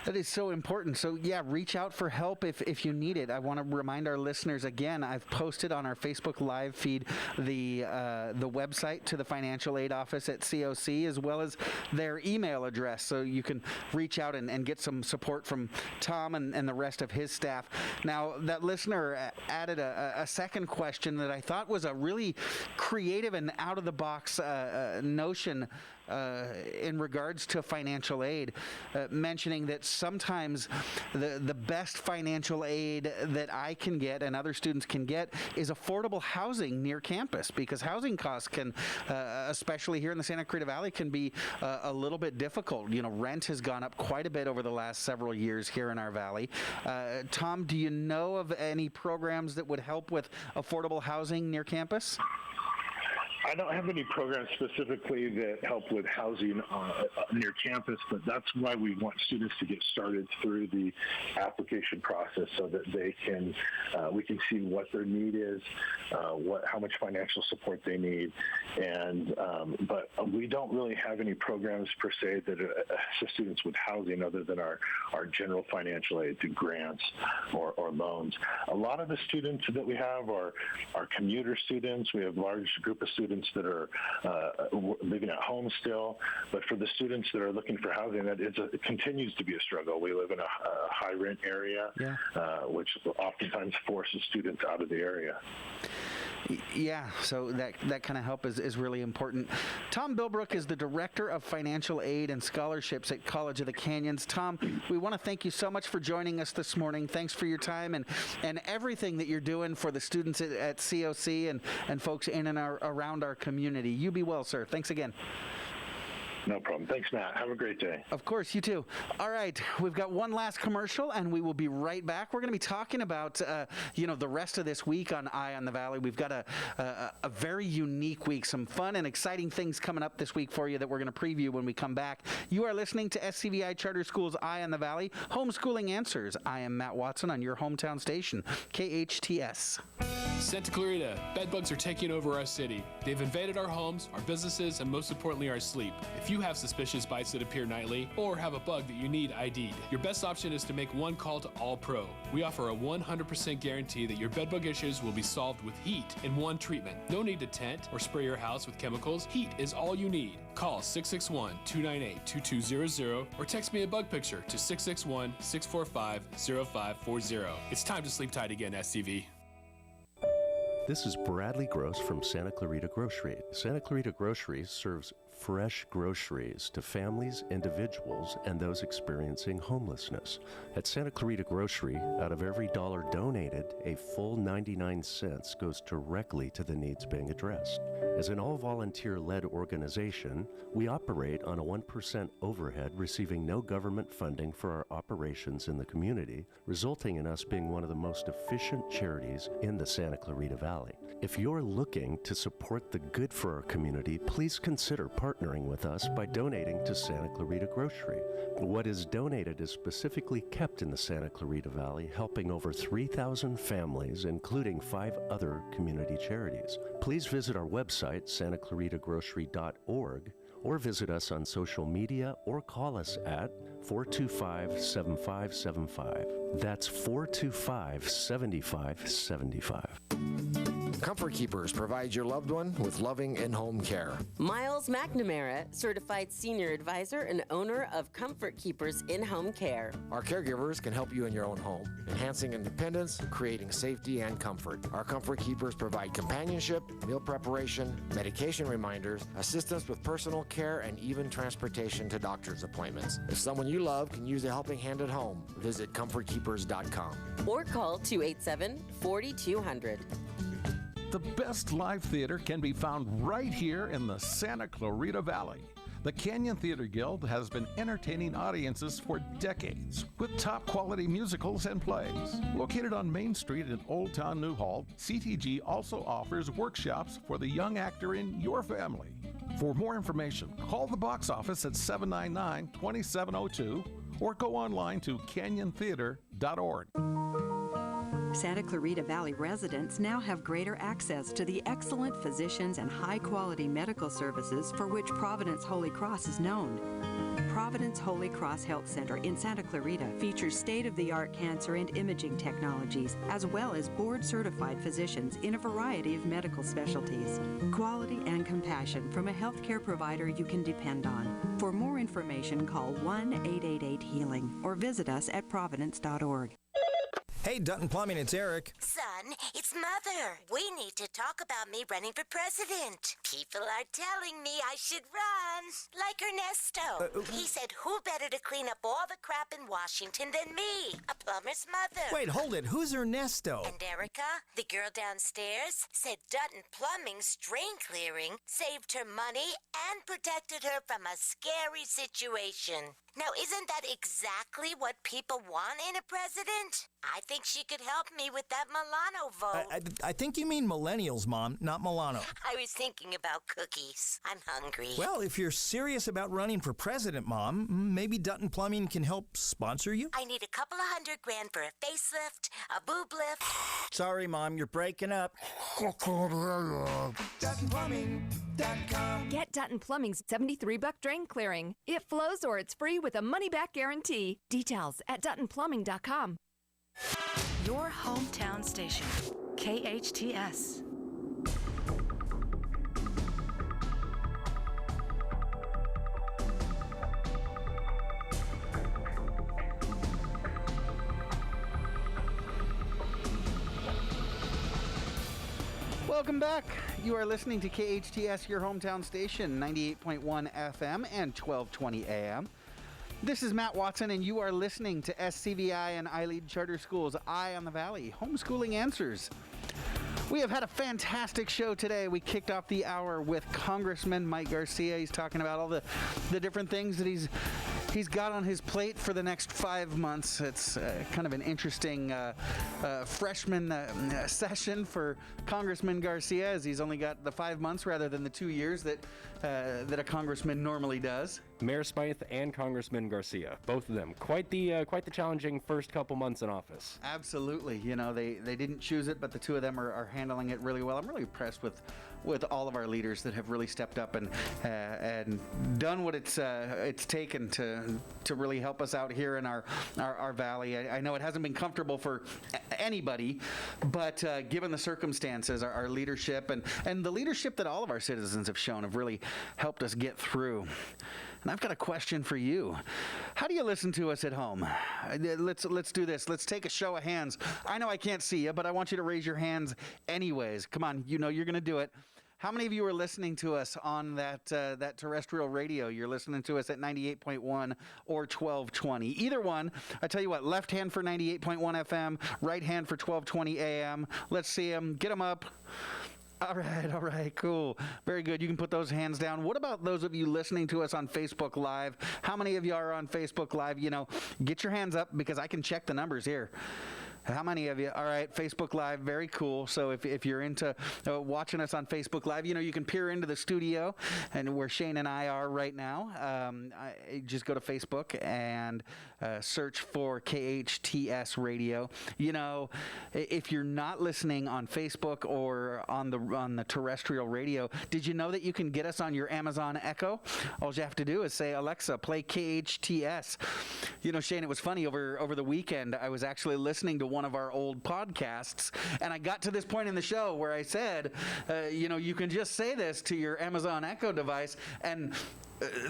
That is so important. So, yeah, reach out for help if you need it. I want to remind our listeners again, I've posted on our Facebook Live feed the website to the Financial Aid Office at COC, as well as their email address, so you can reach out and get some support from Tom and the rest of his staff. Now, that listener added a second question that I thought was a really creative and out-of-the-box notion in regards to financial aid, mentioning that sometimes the best financial aid that I can get and other students can get is affordable housing near campus, because housing costs can, especially here in the Santa Clarita Valley, can be a little bit difficult. You know, rent has gone up quite a bit over the last several years here in our valley. Tom, do you know of any programs that would help with affordable housing near campus? I don't have any programs specifically that help with housing near campus, but that's why we want students to get started through the application process, so that they can, we can see what their need is, how much financial support they need, and but we don't really have any programs per se that assist students with housing other than our general financial aid through grants or loans. A lot of the students that we have are commuter students. We have a large group of students that are living at home still, but for the students that are looking for housing, it continues to be a struggle. We live in a high rent area, which oftentimes forces students out of the area. Yeah, so that kind of help is really important. Tom Bilbrook is the Director of Financial Aid and Scholarships at College of the Canyons. Tom, we want to thank you so much for joining us this morning. Thanks for your time and everything that you're doing for the students at COC and folks in and around our community. You be well, sir. Thanks again. No problem. Thanks, Matt. Have a great day. Of course, you too. All right, we've got one last commercial, and we will be right back. We're going to be talking about, the rest of this week on Eye on the Valley. We've got a very unique week, some fun and exciting things coming up this week for you that we're going to preview when we come back. You are listening to SCVI Charter School's Eye on the Valley, Homeschooling Answers. I am Matt Watson on your hometown station, KHTS. Santa Clarita, bedbugs are taking over our city. They've invaded our homes, our businesses, and most importantly, our sleep. If you have suspicious bites that appear nightly, or have a bug that you need ID'd, your best option is to make one call to All Pro. We offer a 100% guarantee that your bedbug issues will be solved with heat in one treatment. No need to tent or spray your house with chemicals. Heat is all you need. Call 661-298-2200 or text me a bug picture to 661-645-0540. It's time to sleep tight again, SCV. This is Bradley Gross from Santa Clarita Grocery. Santa Clarita Grocery serves fresh groceries to families, individuals, and those experiencing homelessness. At Santa Clarita Grocery, out of every dollar donated, a full 99 cents goes directly to the needs being addressed. As an all-volunteer-led organization, we operate on a 1% overhead, receiving no government funding for our operations in the community, resulting in us being one of the most efficient charities in the Santa Clarita Valley. If you're looking to support the good for our community, please consider partnering with us by donating to Santa Clarita Grocery. What is donated is specifically kept in the Santa Clarita Valley, helping over 3,000 families, including 5 other community charities. Please visit our website, santaclaritagrocery.org, or visit us on social media or call us at 425-7575. That's 425-7575. Comfort Keepers provides your loved one with loving in-home care. Miles McNamara, certified senior advisor and owner of Comfort Keepers in-home care. Our caregivers can help you in your own home, enhancing independence, creating safety and comfort. Our Comfort Keepers provide companionship, meal preparation, medication reminders, assistance with personal care, and even transportation to doctor's appointments. If someone you love can use a helping hand at home, visit comfortkeepers.com. Or call 287-4200. The best live theater can be found right here in the Santa Clarita Valley. The Canyon Theater Guild has been entertaining audiences for decades with top quality musicals and plays. Located on Main Street in Old Town Newhall, CTG also offers workshops for the young actor in your family. For more information, call the box office at 799-2702 or go online to canyontheater.org. Santa Clarita Valley residents now have greater access to the excellent physicians and high-quality medical services for which Providence Holy Cross is known. Providence Holy Cross Health Center in Santa Clarita features state-of-the-art cancer and imaging technologies, as well as board-certified physicians in a variety of medical specialties. Quality and compassion from a healthcare provider you can depend on. For more information, call 1-888-HEALING or visit us at providence.org. Hey, Dutton Plumbing, it's Eric. Son, it's Mother. We need to talk about me running for president. People are telling me I should run, like Ernesto. He said, who better to clean up all the crap in Washington than me, a plumber's mother. Wait, hold it. Who's Ernesto? And Erica, the girl downstairs, said Dutton Plumbing's drain clearing saved her money and protected her from a scary situation. Now, isn't that exactly what people want in a president? I think she could help me with that Milano vote. I think you mean millennials, Mom, not Milano. I was thinking about cookies. I'm hungry. Well, if you're serious about running for president, Mom, maybe Dutton Plumbing can help sponsor you? I need a couple of $100,000 for a facelift, a boob lift. Sorry, Mom, you're breaking up. DuttonPlumbing.com. Get Dutton Plumbing's $73 drain clearing. It flows or it's free with a money-back guarantee. Details at DuttonPlumbing.com. Your hometown station, KHTS. Welcome back. You are listening to KHTS, your hometown station, 98.1 FM and 1220 AM. This is Matt Watson, and you are listening to SCVI and iLead Charter Schools' Eye on the Valley, Homeschooling Answers. We have had a fantastic show today. We kicked off the hour with Congressman Mike Garcia. He's talking about all the different things that he's got on his plate for the next 5 months. It's kind of an interesting freshman session for Congressman Garcia, as he's only got the 5 months rather than the 2 years that a congressman normally does. Mayor Smythe and Congressman Garcia, both of them, quite the challenging first couple months in office. Absolutely. You know, they didn't choose it, but the two of them are handling it really well. I'm really impressed with all of our leaders that have really stepped up and done what it's taken to really help us out here in our valley. I know it hasn't been comfortable for anybody, but given the circumstances, our leadership and the leadership that all of our citizens have shown have really helped us get through. And I've got a question for you. How do you listen to us at home? Let's do this. Let's take a show of hands. I know I can't see you, but I want you to raise your hands anyways. Come on, you know you're going to do it. How many of you are listening to us on that terrestrial radio? You're listening to us at 98.1 or 1220. Either one. I tell you what, left hand for 98.1 FM, right hand for 1220 AM. Let's see them. Get them up. All right, cool. Very good. You can put those hands down. What about those of you listening to us on Facebook Live? How many of you are on Facebook Live? Get your hands up because I can check the numbers here. How many of you? All right, Facebook Live, very cool. So if you're into watching us on Facebook Live, you can peer into the studio and where Shane and I are right now. Just go to Facebook and search for KHTS Radio. If you're not listening on Facebook or on the terrestrial radio, did you know that you can get us on your Amazon Echo? All you have to do is say, Alexa, play KHTS. Shane, it was funny over the weekend. I was actually listening to one of our old podcasts, and I got to this point in the show where I said, you can just say this to your Amazon Echo device, and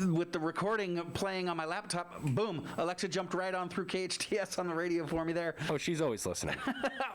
with the recording playing on my laptop, boom, Alexa jumped right on through KHTS on the radio for me there. Oh, she's always listening.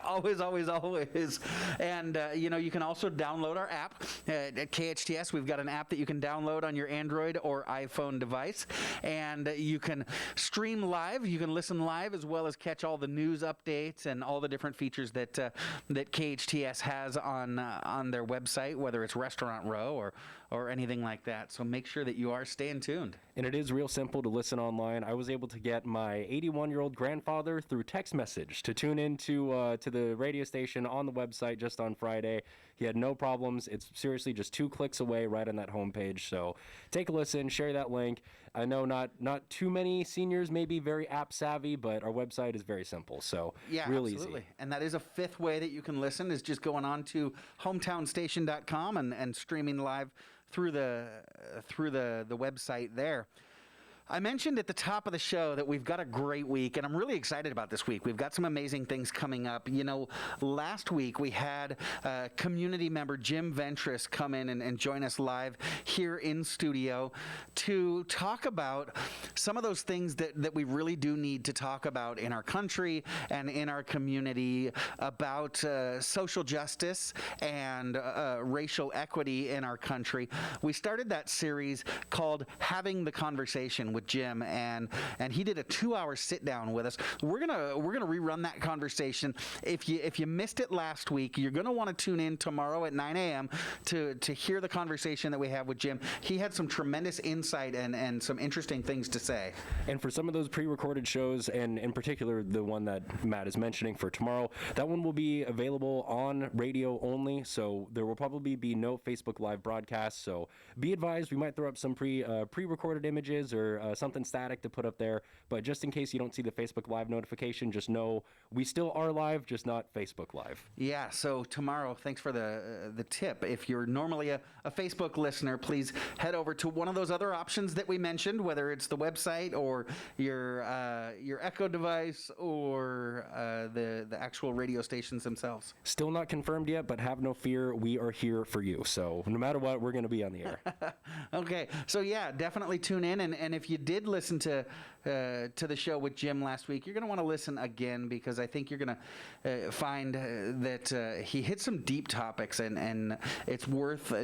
Always. And, you can also download our app at KHTS. We've got an app that you can download on your Android or iPhone device, and you can stream live. You can listen live as well as catch all the news updates and all the different features that KHTS has on their website, whether it's Restaurant Row or anything like that. So make sure that you are staying tuned. And it is real simple to listen online. I was able to get my 81-year-old grandfather through text message to tune into to the radio station on the website just on Friday. He had no problems. It's seriously just 2 clicks away right on that homepage. So take a listen, share that link. I know not too many seniors may be very app savvy, but our website is very simple. So real absolutely. easy. And that is a fifth way that you can listen, is just going on to hometownstation.com and streaming live through the website there. I mentioned at the top of the show that we've got a great week, and I'm really excited about this week. We've got some amazing things coming up. Last week we had community member Jim Ventris come in and join us live here in studio to talk about some of those things that we really do need to talk about in our country and in our community about social justice and racial equity in our country. We started that series called Having the Conversation with Jim, and he did a 2-hour sit down with us. We're gonna rerun that conversation. If you missed it last week, you're gonna want to tune in tomorrow at 9 a.m. to hear the conversation that we have with Jim. He had some tremendous insight and some interesting things to say. And for some of those pre-recorded shows, and in particular the one that Matt is mentioning for tomorrow, that one will be available on radio only, so there will probably be no Facebook Live broadcast. So be advised, we might throw up some pre-recorded images or something static to put up there, but just in case you don't see the Facebook Live notification, just know we still are live, just not Facebook Live. Yeah, so tomorrow, thanks for the tip. If you're normally a Facebook listener, please head over to one of those other options that we mentioned, whether it's the website or your Echo device or the actual radio stations themselves. Still not confirmed yet, but have no fear, we are here for you. So no matter what, we're going to be on the air. Okay, so yeah, definitely tune in, and if you did listen to the show with Jim last week, you're going to want to listen again, because I think you're going to find that he hit some deep topics, and it's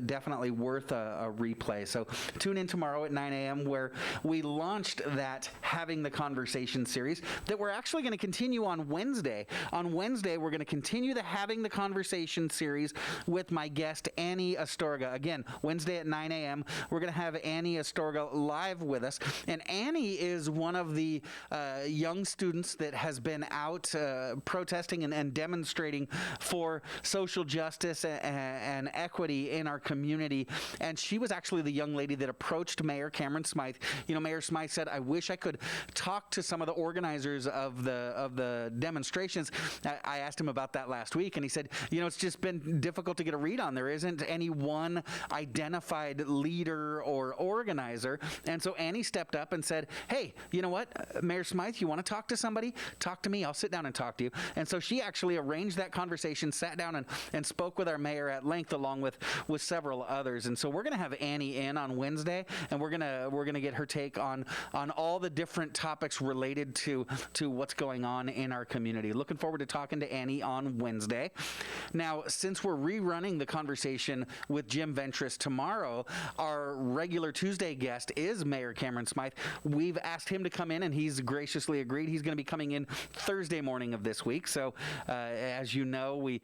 definitely worth a replay. So tune in tomorrow at 9 a.m. where we launched that Having the Conversation series that we're actually going to continue on Wednesday. On Wednesday, we're going to continue the Having the Conversation series with my guest, Annie Astorga. Again, Wednesday at 9 a.m., we're going to have Annie Astorga live with us. And Annie is one of the young students that has been out protesting and demonstrating for social justice and equity in our community. And she was actually the young lady that approached Mayor Cameron Smythe. Mayor Smythe said, I wish I could talk to some of the organizers of the demonstrations. I asked him about that last week, and he said, it's just been difficult to get a read on. There isn't any one identified leader or organizer. And so Annie stepped stepped up and said, hey, you know what, Mayor Smythe, you want to talk to somebody? Talk to me. I'll sit down and talk to you. And so she actually arranged that conversation, sat down and spoke with our mayor at length, along with several others. And so we're going to have Annie in on Wednesday, and we're going to get her take on all the different topics related to what's going on in our community. Looking forward to talking to Annie on Wednesday. Now, since we're rerunning the conversation with Jim Ventress tomorrow, our regular Tuesday guest is Mayor Cameron Smythe. We've asked him to come in, and he's graciously agreed. He's going to be coming in Thursday morning of this week. So, as you know, we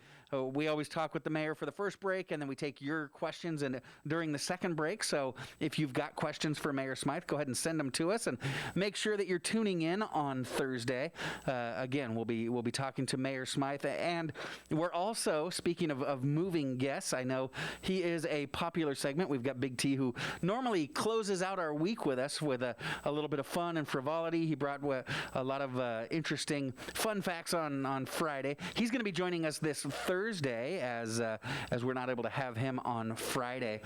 always talk with the mayor for the first break, and then we take your questions during the second break. So if you've got questions for Mayor Smythe, go ahead and send them to us, and make sure that you're tuning in on Thursday. Again, we'll be talking to Mayor Smythe, and we're also, speaking of moving guests, I know he is a popular segment. We've got Big T, who normally closes out our week with us with a little bit of fun and frivolity. He brought a lot of interesting fun facts on Friday. He's going to be joining us this Thursday as we're not able to have him on Friday.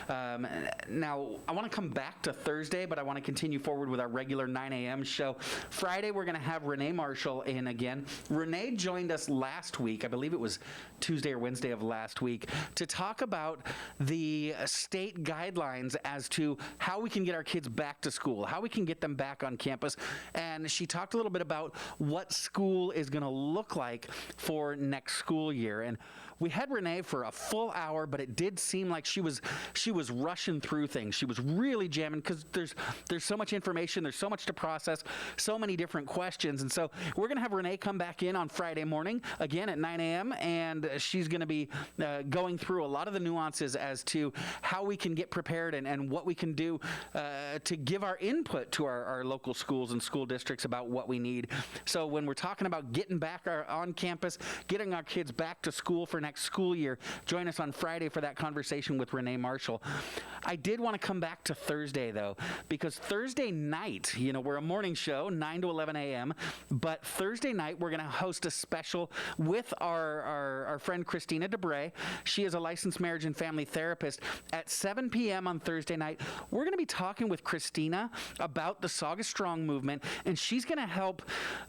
Now, I want to come back to Thursday, but I want to continue forward with our regular 9 a.m. show. Friday, we're going to have Renee Marshall in again. Renee joined us last week, I believe it was Tuesday or Wednesday of last week, to talk about the state guidelines as to how we can get our kids back to school, how we can get them back on campus. And she talked a little bit about what school is going to look like for next school year. And we had Renee for a full hour, but it did seem like she was rushing through things. She was really jamming because there's so much information, there's so much to process, so many different questions. And so we're going to have Renee come back in on Friday morning, again at 9 a.m., and she's going to be going through a lot of the nuances as to how we can get prepared and what we can do to give our input to our local schools and school districts about what we need. So when we're talking about getting back on campus, getting our kids back to school for next school year, join us on Friday for that conversation with Renee Marshall. I did want to come back to Thursday, though, because Thursday night, we're a morning show, 9 to 11 a.m., but Thursday night we're going to host a special with our friend Christina DeBray. She is a licensed marriage and family therapist. At 7 p.m. on Thursday night, we're going to be talking with Christina about the Saugus Strong movement, and she's going to help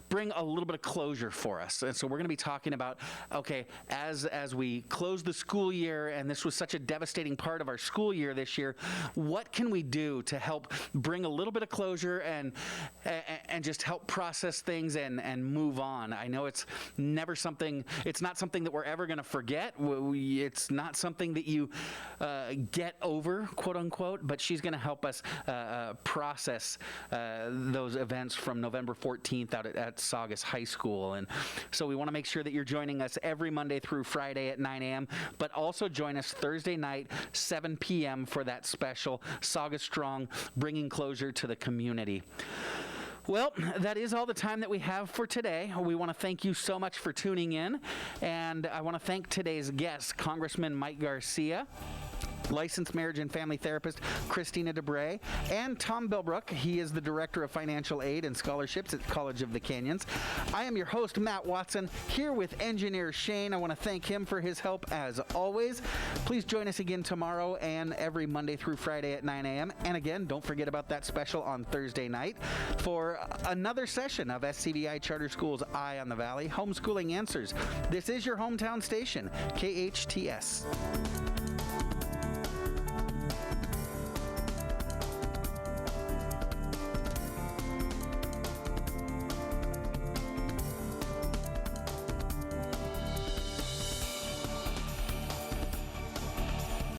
bring a little bit of closure for us. And so we're going to be talking about, okay, as we close the school year, and this was such a devastating part of our school year this year, what can we do to help bring a little bit of closure and just help process things and move on? I know it's not something that we're ever going to forget. It's not something that you get over, quote unquote, but she's going to help us process those events from November 14th out at Saugus High School. And so we want to make sure that you're joining us every Monday through Friday at 9 a.m., but also join us Thursday night, 7 p.m. for that special Saugus Strong, bringing closure to the community. Well, that is all the time that we have for today. We want to thank you so much for tuning in, and I want to thank today's guests, Congressman Mike Garcia, licensed marriage and family therapist Christina DeBray, and Tom Bilbrook. He is the Director of Financial Aid and Scholarships at College of the Canyons. I am your host, Matt Watson, here with engineer Shane. I want to thank him for his help as always. Please join us again tomorrow and every Monday through Friday at 9 a.m. And again, don't forget about that special on Thursday night for another session of SCVI Charter School's Eye on the Valley, Homeschooling Answers. This is your hometown station, KHTS.